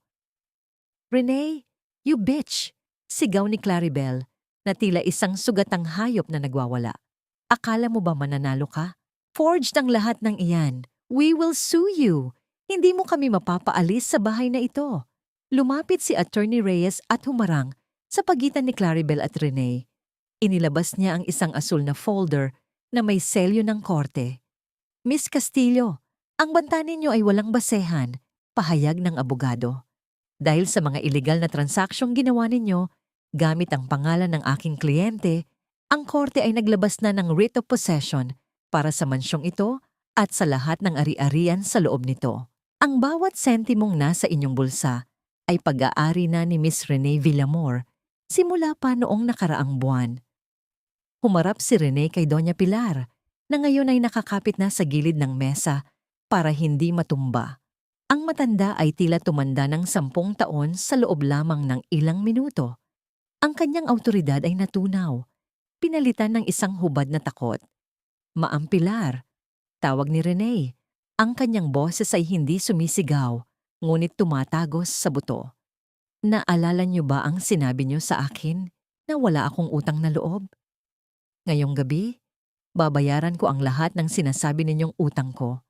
Rene, you bitch! Sigaw ni Claribel na tila isang sugatang hayop na nagwawala. Akala mo ba mananalo ka? Forged ang lahat ng iyan. We will sue you. Hindi mo kami mapapaalis sa bahay na ito. Lumapit si Attorney Reyes at humarang sa pagitan ni Claribel at Rene. Inilabas niya ang isang asul na folder na may selyo ng korte. Miss Castillo, ang banta ninyo ay walang basehan, pahayag ng abogado. Dahil sa mga illegal na transaksyong ginawa ninyo, gamit ang pangalan ng aking kliyente, ang korte ay naglabas na ng writ of possession para sa mansyong ito at sa lahat ng ari-arian sa loob nito. Ang bawat sentimong nasa inyong bulsa ay pag-aari na ni Miss Rene Villamor simula pa noong nakaraang buwan. Humarap si Rene kay Doña Pilar na ngayon ay nakakapit na sa gilid ng mesa para hindi matumba. Ang matanda ay tila tumanda ng 10 taon sa loob lamang ng ilang minuto. Ang kanyang awtoridad ay natunaw, pinalitan ng isang hubad na takot. Maam Pilar, tawag ni Rene. Ang kanyang boses ay hindi sumisigaw, ngunit tumatagos sa buto. Naalala niyo ba ang sinabi niyo sa akin na wala akong utang na loob? Ngayong gabi, babayaran ko ang lahat ng sinasabi ninyong utang ko.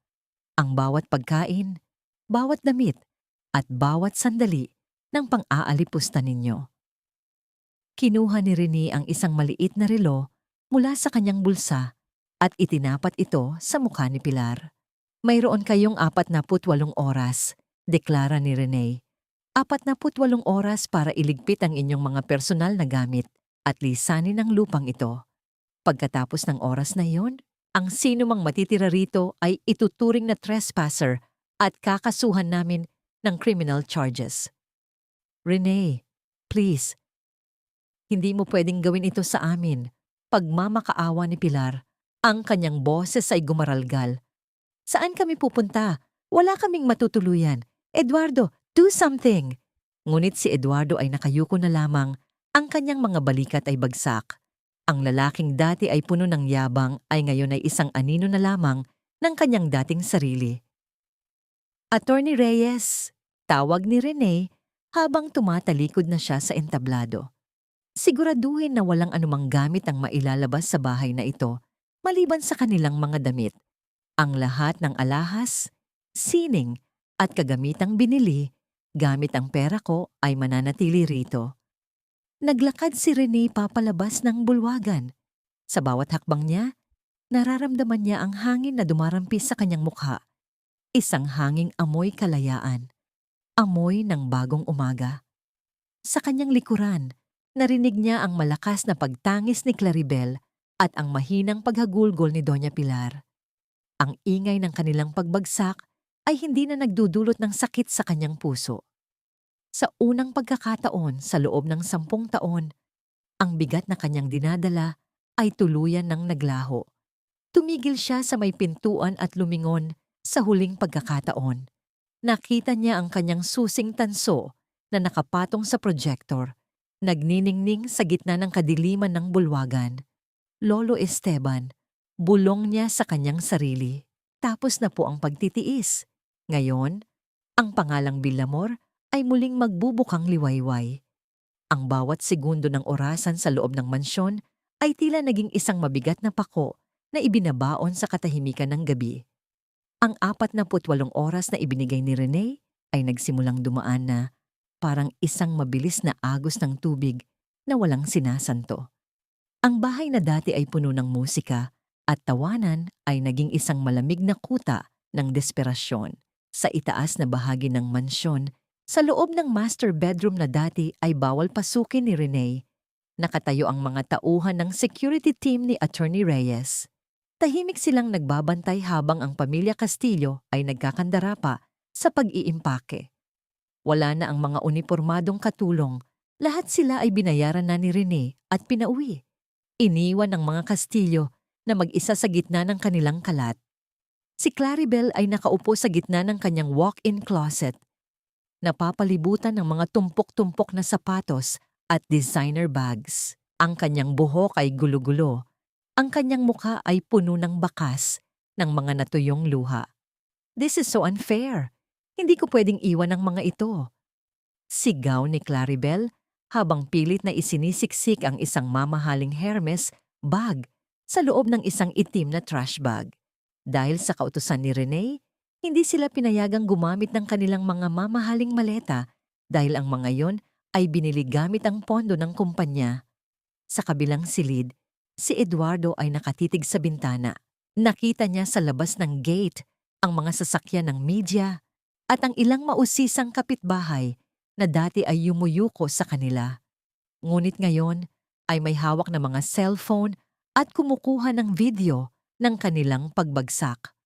Ang bawat pagkain, bawat damit, at bawat sandali ng pang-aalipusta ninyo. Kinuha ni Rene ang isang maliit na relo mula sa kanyang bulsa at itinapat ito sa mukha ni Pilar. Mayroon kayong 48 oras, deklara ni Rene. 48 oras para iligpit ang inyong mga personal na gamit at lisanin ang lupang ito. Pagkatapos ng oras na iyon, ang sino mang matitira rito ay ituturing na trespasser at kakasuhan namin ng criminal charges. Rene, please, hindi mo pwedeng gawin ito sa amin. Pagmamakaawa ni Pilar, ang kanyang boses ay gumaralgal. Saan kami pupunta? Wala kaming matutuluyan. Eduardo, do something! Ngunit si Eduardo ay nakayuko na lamang, ang kanyang mga balikat ay bagsak. Ang lalaking dati ay puno ng yabang ay ngayon ay isang anino na lamang ng kanyang dating sarili. Attorney Reyes, tawag ni Rene habang tumatalikod na siya sa entablado. Siguraduhin na walang anumang gamit ang mailalabas sa bahay na ito maliban sa kanilang mga damit. Ang lahat ng alahas, sining at kagamitang binili gamit ang pera ko ay mananatili rito. Naglakad si Rene papalabas ng bulwagan. Sa bawat hakbang niya, nararamdaman niya ang hangin na dumarampis sa kanyang mukha. Isang hanging amoy kalayaan. Amoy ng bagong umaga. Sa kanyang likuran, narinig niya ang malakas na pagtangis ni Claribel at ang mahinang paghagulgol ni Doña Pilar. Ang ingay ng kanilang pagbagsak ay hindi na nagdudulot ng sakit sa kanyang puso. Sa unang pagkakataon sa loob ng 10 taon, ang bigat na kanyang dinadala ay tuluyan ng naglaho. Tumigil siya sa may pintuan at lumingon sa huling pagkakataon. Nakita niya ang kanyang susing tanso na nakapatong sa projector, nagniningning sa gitna ng kadiliman ng bulwagan. Lolo Esteban, bulong niya sa kanyang sarili. Tapos na po ang pagtitiis. Ngayon, ang pangalang Villamor ay muling magbubukang liwayway. Ang bawat segundo ng orasan sa loob ng mansyon ay tila naging isang mabigat na pako na ibinabaon sa katahimikan ng gabi. Ang 48 oras na ibinigay ni Rene ay nagsimulang dumaan na parang isang mabilis na agos ng tubig na walang sinasanto. Ang bahay na dati ay puno ng musika at tawanan ay naging isang malamig na kuta ng desperasyon. Sa itaas na bahagi ng mansyon, sa loob ng master bedroom na dati ay bawal pasukin ni Rene. Nakatayo ang mga tauhan ng security team ni Attorney Reyes. Tahimik silang nagbabantay habang ang pamilya Castillo ay nagkakandara pa sa pag-iimpake. Wala na ang mga unipormadong katulong, lahat sila ay binayaran na ni Rene at pinauwi. Iniwan ng mga Castillo na mag-isa sa gitna ng kanilang kalat. Si Claribel ay nakaupo sa gitna ng kanyang walk-in closet. Napapalibutan ng mga tumpok-tumpok na sapatos at designer bags. Ang kanyang buhok ay gulo-gulo. Ang kanyang mukha ay puno ng bakas ng mga natuyong luha. This is so unfair. Hindi ko pwedeng iwan ang mga ito. Sigaw ni Claribel habang pilit na isinisiksik ang isang mamahaling Hermes bag sa loob ng isang itim na trash bag. Dahil sa kautusan ni Rene, hindi sila pinayagang gumamit ng kanilang mga mamahaling maleta dahil ang mga yon ay binili gamit ang pondo ng kumpanya. Sa kabilang silid, si Eduardo ay nakatitig sa bintana. Nakita niya sa labas ng gate ang mga sasakyan ng media at ang ilang mausisang kapitbahay na dati ay yumuyuko sa kanila. Ngunit ngayon ay may hawak na mga cellphone at kumukuha ng video ng kanilang pagbagsak.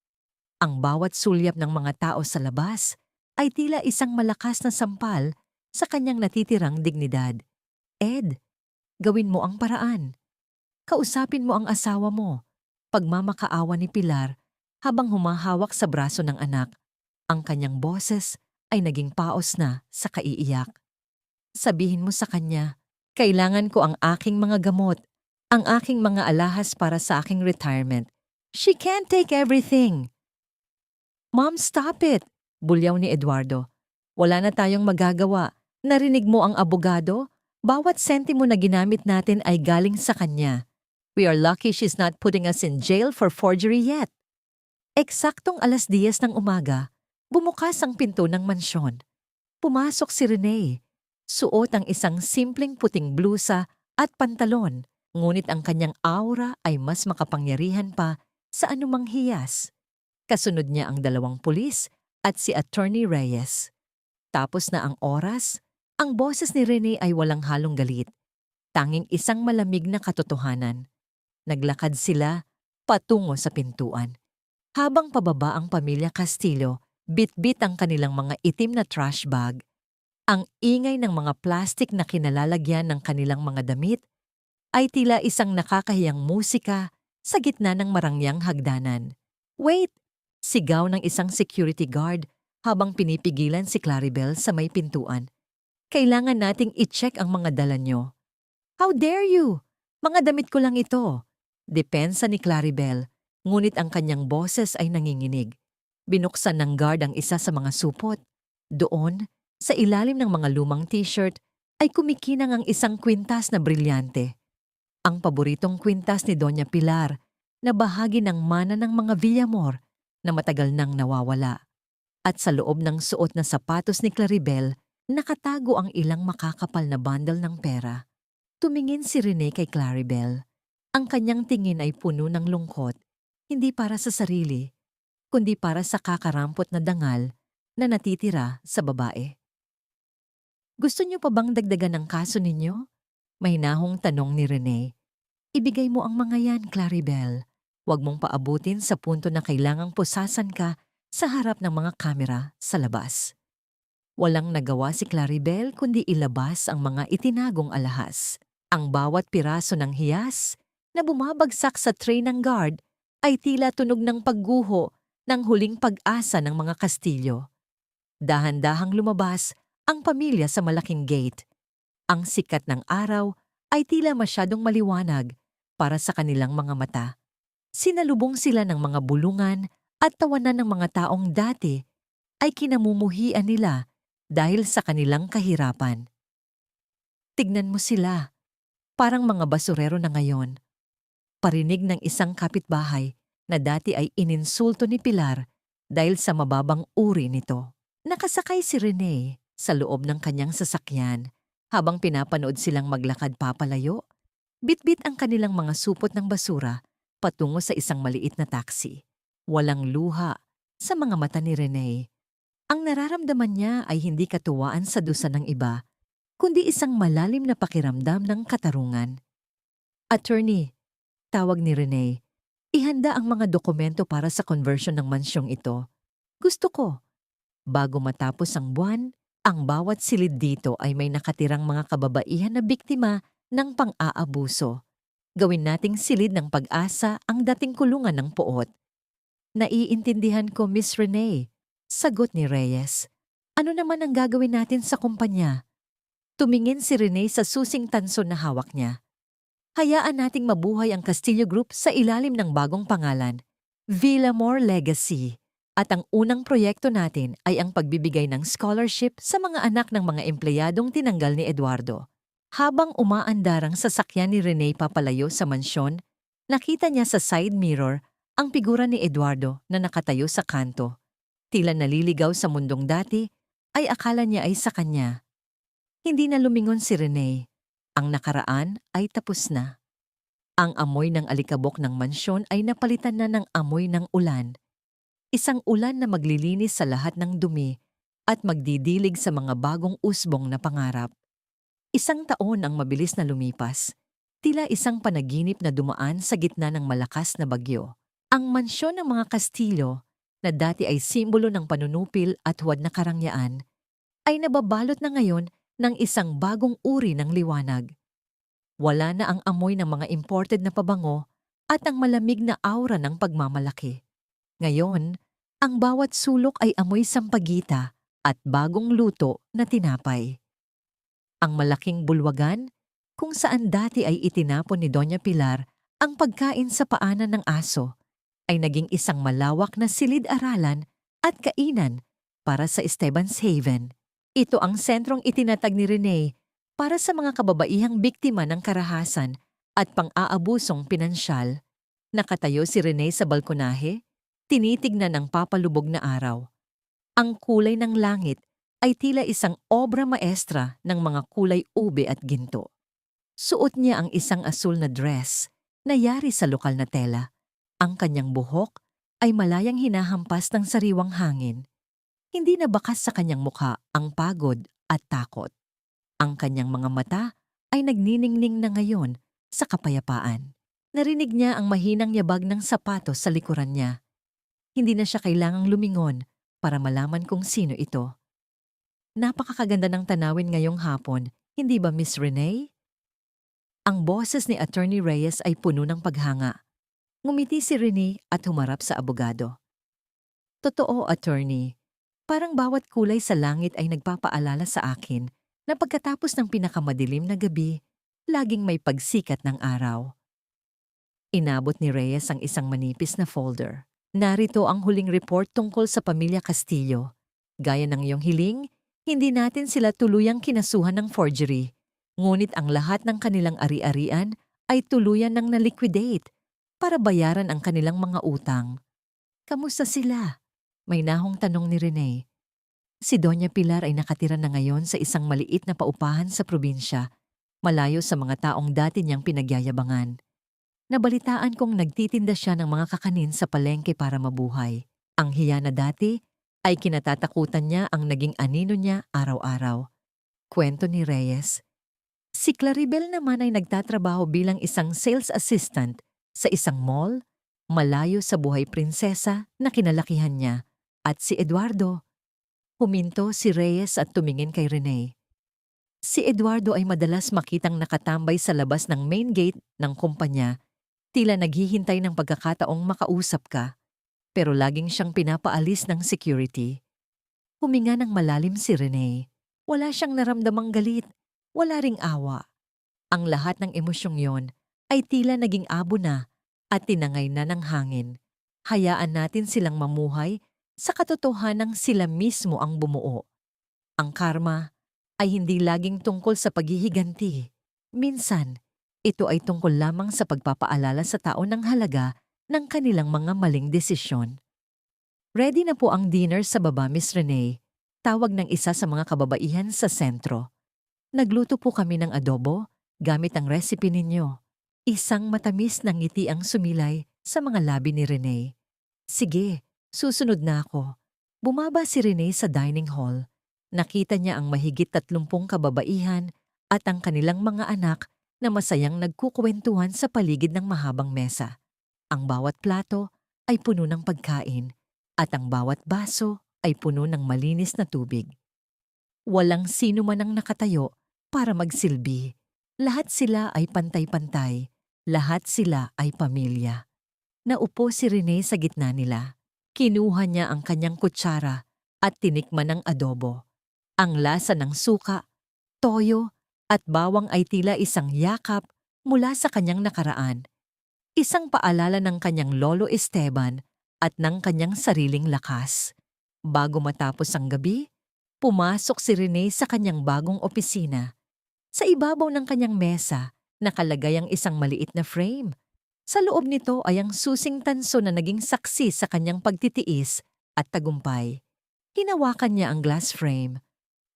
Ang bawat sulyap ng mga tao sa labas ay tila isang malakas na sampal sa kanyang natitirang dignidad. Ed, gawin mo ang paraan. Kausapin mo ang asawa mo. Pagmamakaawa ni Pilar habang humahawak sa braso ng anak. Ang kanyang boses ay naging paos na sa kaiiyak. Sabihin mo sa kanya, kailangan ko ang aking mga gamot, ang aking mga alahas para sa aking retirement. She can't take everything. Mom, stop it! Bulyaw ni Eduardo. Wala na tayong magagawa. Narinig mo ang abogado? Bawat sentimo na ginamit natin ay galing sa kanya. We are lucky she's not putting us in jail for forgery yet. Eksaktong 10:00 ng umaga, bumukas ang pinto ng mansyon. Pumasok si Rene. Suot ang isang simpleng puting blusa at pantalon, ngunit ang kanyang aura ay mas makapangyarihan pa sa anumang hiyas. Kasunod niya ang 2 pulis at si Attorney Reyes. Tapos na ang oras, ang boses ni Rene ay walang halong galit. Tanging isang malamig na katotohanan. Naglakad sila patungo sa pintuan. Habang pababa ang pamilya Castillo, bit-bit ang kanilang mga itim na trash bag. Ang ingay ng mga plastik na kinalalagyan ng kanilang mga damit ay tila isang nakakahiyang musika sa gitna ng marangyang hagdanan. Wait! Sigaw ng isang security guard habang pinipigilan si Claribel sa may pintuan. Kailangan nating i-check ang mga dala nyo. How dare you? Mga damit ko lang ito. Depensa ni Claribel, ngunit ang kanyang boses ay nanginginig. Binuksan ng guard ang isa sa mga supot. Doon, sa ilalim ng mga lumang t-shirt, ay kumikinang ang isang kwintas na brilyante. Ang paboritong kwintas ni Doña Pilar, na bahagi ng mana ng mga Villamor na matagal nang nawawala. At sa loob ng suot na sapatos ni Claribel, nakatago ang ilang makakapal na bundle ng pera. Tumingin si Rene kay Claribel. Ang kanyang tingin ay puno ng lungkot, hindi para sa sarili, kundi para sa kakarampot na dangal na natitira sa babae. Gusto niyo pa bang dagdagan ang kaso ninyo? Mahinahong tanong ni Rene. Ibigay mo ang mga yan, Claribel. Huwag mong paabutin sa punto na kailangang pusasan ka sa harap ng mga kamera sa labas. Walang nagawa si Claribel kundi ilabas ang mga itinagong alahas. Ang bawat piraso ng hiyas na bumabagsak sa tray ng guard ay tila tunog ng pagguho ng huling pag-asa ng mga Kastilyo. Dahan-dahang lumabas ang pamilya sa malaking gate. Ang sikat ng araw ay tila masyadong maliwanag para sa kanilang mga mata. Sinalubong sila ng mga bulungan at tawanan ng mga taong dati ay kinamumuhian nila dahil sa kanilang kahirapan. Tignan mo sila, parang mga basurero na ngayon. Parinig ng isang kapitbahay na dati ay ininsulto ni Pilar dahil sa mababang uri nito. Nakasakay si Rene sa loob ng kanyang sasakyan habang pinapanood silang maglakad papalayo. Bitbit ang kanilang mga supot ng basura patungo sa isang maliit na taxi. Walang luha sa mga mata ni Rene. Ang nararamdaman niya ay hindi katuwaan sa dusa ng iba, kundi isang malalim na pakiramdam ng katarungan. Attorney, tawag ni Rene, ihanda ang mga dokumento para sa conversion ng mansyong ito. Gusto ko, bago matapos ang buwan, ang bawat silid dito ay may nakatirang mga kababaihan na biktima ng pang-aabuso. Gawin nating silid ng pag-asa ang dating kulungan ng poot. Naiintindihan ko, Miss Rene, sagot ni Reyes. Ano naman ang gagawin natin sa kumpanya? Tumingin si Rene sa susing tanso na hawak niya. Hayaan nating mabuhay ang Castillo Group sa ilalim ng bagong pangalan, Villamor Legacy. At ang unang proyekto natin ay ang pagbibigay ng scholarship sa mga anak ng mga empleyadong tinanggal ni Eduardo. Habang umaandarang sasakyan ni Rene papalayo sa mansyon, nakita niya sa side mirror ang figura ni Eduardo na nakatayo sa kanto. Tila naliligaw sa mundong dati, ay akala niya ay sa kanya. Hindi na lumingon si Rene. Ang nakaraan ay tapos na. Ang amoy ng alikabok ng mansyon ay napalitan na ng amoy ng ulan. Isang ulan na maglilinis sa lahat ng dumi at magdidilig sa mga bagong usbong na pangarap. Isang taon ang mabilis na lumipas. Tila isang panaginip na dumaan sa gitna ng malakas na bagyo. Ang mansyon ng mga Kastilyo, na dati ay simbolo ng panunupil at huwad na karangyaan, ay nababalot na ngayon ng isang bagong uri ng liwanag. Wala na ang amoy ng mga imported na pabango at ang malamig na aura ng pagmamalaki. Ngayon, ang bawat sulok ay amoy sampagita at bagong luto na tinapay. Ang malaking bulwagan, kung saan dati ay itinapon ni Doña Pilar ang pagkain sa paanan ng aso, ay naging isang malawak na silid-aralan at kainan para sa Esteban's Haven. Ito ang sentrong itinatag ni Rene para sa mga kababaihang biktima ng karahasan at pang-aabusong pinansyal. Nakatayo si Rene sa balkonahe, tinitignan ang papalubog na araw. Ang kulay ng langit ay tila isang obra maestra ng mga kulay ube at ginto. Suot niya ang isang asul na dress na yari sa lokal na tela. Ang kanyang buhok ay malayang hinahampas ng sariwang hangin. Hindi na bakas sa kanyang mukha ang pagod at takot. Ang kanyang mga mata ay nagniningning na ngayon sa kapayapaan. Narinig niya ang mahinang yabag ng sapatos sa likuran niya. Hindi na siya kailangang lumingon para malaman kung sino ito. Napakakaganda ng tanawin ngayong hapon, hindi ba Miss Rene? Ang boses ni Attorney Reyes ay puno ng paghanga. Ngumiti si Rene at humarap sa abogado. Totoo, Attorney. Parang bawat kulay sa langit ay nagpapaalala sa akin na pagkatapos ng pinakamadilim na gabi, laging may pagsikat ng araw. Inabot ni Reyes ang isang manipis na folder. Narito ang huling report tungkol sa pamilya Castillo. Gaya ng iyong hiling, hindi natin sila tuluyang kinasuhan ng forgery. Ngunit ang lahat ng kanilang ari-arian ay tuluyan ng na-liquidate para bayaran ang kanilang mga utang. Kamusta sila? May nahong tanong ni Rene. Si Doña Pilar ay nakatira na ngayon sa isang maliit na paupahan sa probinsya, malayo sa mga taong dati niyang pinagyayabangan. Nabalitaan kong nagtitinda siya ng mga kakanin sa palengke para mabuhay. Ang hiya na dati ay kinatatakutan niya ang naging anino niya araw-araw. Kwento ni Reyes. Si Claribel naman ay nagtatrabaho bilang isang sales assistant sa isang mall, malayo sa buhay prinsesa na kinalakihan niya. At si Eduardo. Huminto si Reyes at tumingin kay Rene. Si Eduardo ay madalas makitang nakatambay sa labas ng main gate ng kumpanya, tila naghihintay ng pagkakataong makausap ka, pero laging siyang pinapaalis ng security. Huminga ng malalim si Rene. Wala siyang naramdamang galit, wala ring awa. Ang lahat ng emosyong yon ay tila naging abo na at tinangay na ng hangin. Hayaan natin silang mamuhay sa katotohanang sila mismo ang bumuo. Ang karma ay hindi laging tungkol sa paghihiganti. Minsan, ito ay tungkol lamang sa pagpapaalala sa tao ng halaga ng kanilang mga maling desisyon. Ready na po ang dinner sa baba, Miss Rene. Tawag ng isa sa mga kababaihan sa sentro. Nagluto po kami ng adobo gamit ang recipe ninyo. Isang matamis na ngiti ang sumilay sa mga labi ni Rene. Sige, susunod na ako. Bumaba si Rene sa dining hall. Nakita niya ang mahigit 30 kababaihan at ang kanilang mga anak na masayang nagkukwentuhan sa paligid ng mahabang mesa. Ang bawat plato ay puno ng pagkain at ang bawat baso ay puno ng malinis na tubig. Walang sino man ang nakatayo para magsilbi. Lahat sila ay pantay-pantay. Lahat sila ay pamilya. Naupo si Rene sa gitna nila. Kinuha niya ang kanyang kutsara at tinikman ng adobo. Ang lasa ng suka, toyo at bawang ay tila isang yakap mula sa kanyang nakaraan. Isang paalala ng kanyang lolo Esteban at ng kanyang sariling lakas. Bago matapos ang gabi, pumasok si Rene sa kanyang bagong opisina. Sa ibabaw ng kanyang mesa, nakalagay ang isang maliit na frame. Sa loob nito ay ang susing tanso na naging saksi sa kanyang pagtitiis at tagumpay. Hinawakan niya ang glass frame.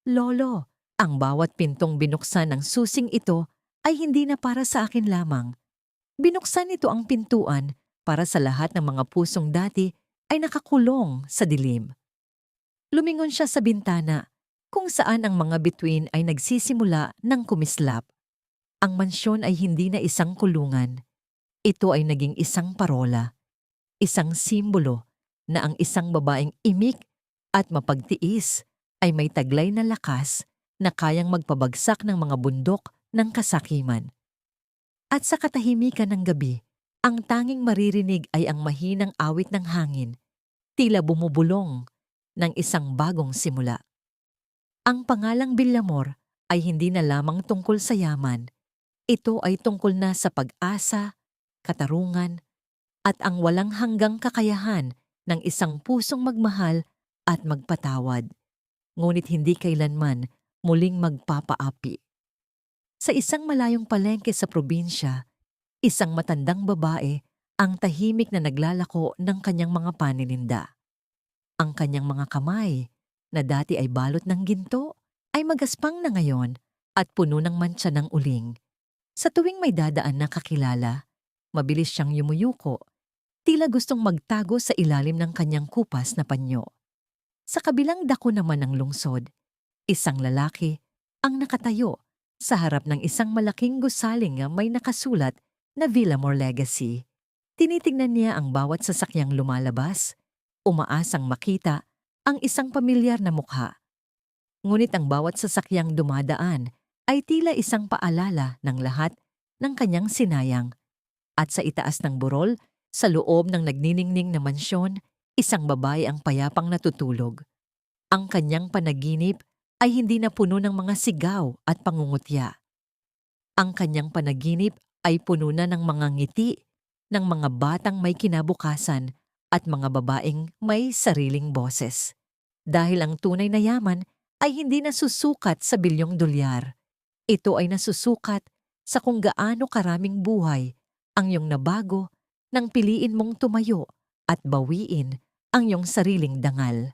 Lolo, ang bawat pintong binuksan ng susing ito ay hindi na para sa akin lamang. Binuksan nito ang pintuan para sa lahat ng mga pusong dati ay nakakulong sa dilim. Lumingon siya sa bintana kung saan ang mga bituin ay nagsisimula ng kumislap. Ang mansyon ay hindi na isang kulungan. Ito ay naging isang parola, isang simbolo na ang isang babaeng imik at mapagtiis ay may taglay na lakas na kayang magpabagsak ng mga bundok ng kasakiman. At sa katahimikan ng gabi, ang tanging maririnig ay ang mahinang awit ng hangin, tila bumubulong ng isang bagong simula. Ang pangalang Villamor ay hindi na lamang tungkol sa yaman. Ito ay tungkol na sa pag-asa, katarungan, at ang walang hanggang kakayahan ng isang pusong magmahal at magpatawad. Ngunit hindi kailanman muling magpapaapi. Sa isang malayong palengke sa probinsya, isang matandang babae ang tahimik na naglalako ng kanyang mga panininda. Ang kanyang mga kamay, na dati ay balot ng ginto, ay magaspang na ngayon at puno ng mantsa ng uling. Sa tuwing may dadaan na kakilala, mabilis siyang yumuyuko, tila gustong magtago sa ilalim ng kanyang kupas na panyo. Sa kabilang dako naman ng lungsod, isang lalaki ang nakatayo sa harap ng isang malaking gusaling na may nakasulat na Villamor Legacy. Tinitingnan niya ang bawat sasakyang lumalabas, umaasang makita ang isang pamilyar na mukha. Ngunit ang bawat sasakyang dumadaan ay tila isang paalala ng lahat ng kanyang sinayang. At sa itaas ng burol, sa loob ng nagniningning na mansyon, isang babae ang payapang natutulog. Ang kanyang panaginip ay hindi na puno ng mga sigaw at pangungutya. Ang kanyang panaginip ay puno na ng mga ngiti ng mga batang may kinabukasan at mga babaeng may sariling boses. Dahil ang tunay na yaman ay hindi nasusukat sa bilyong dolyar. Ito ay nasusukat sa kung gaano karaming buhay ang iyong nabago nang piliin mong tumayo at bawiin ang iyong sariling dangal.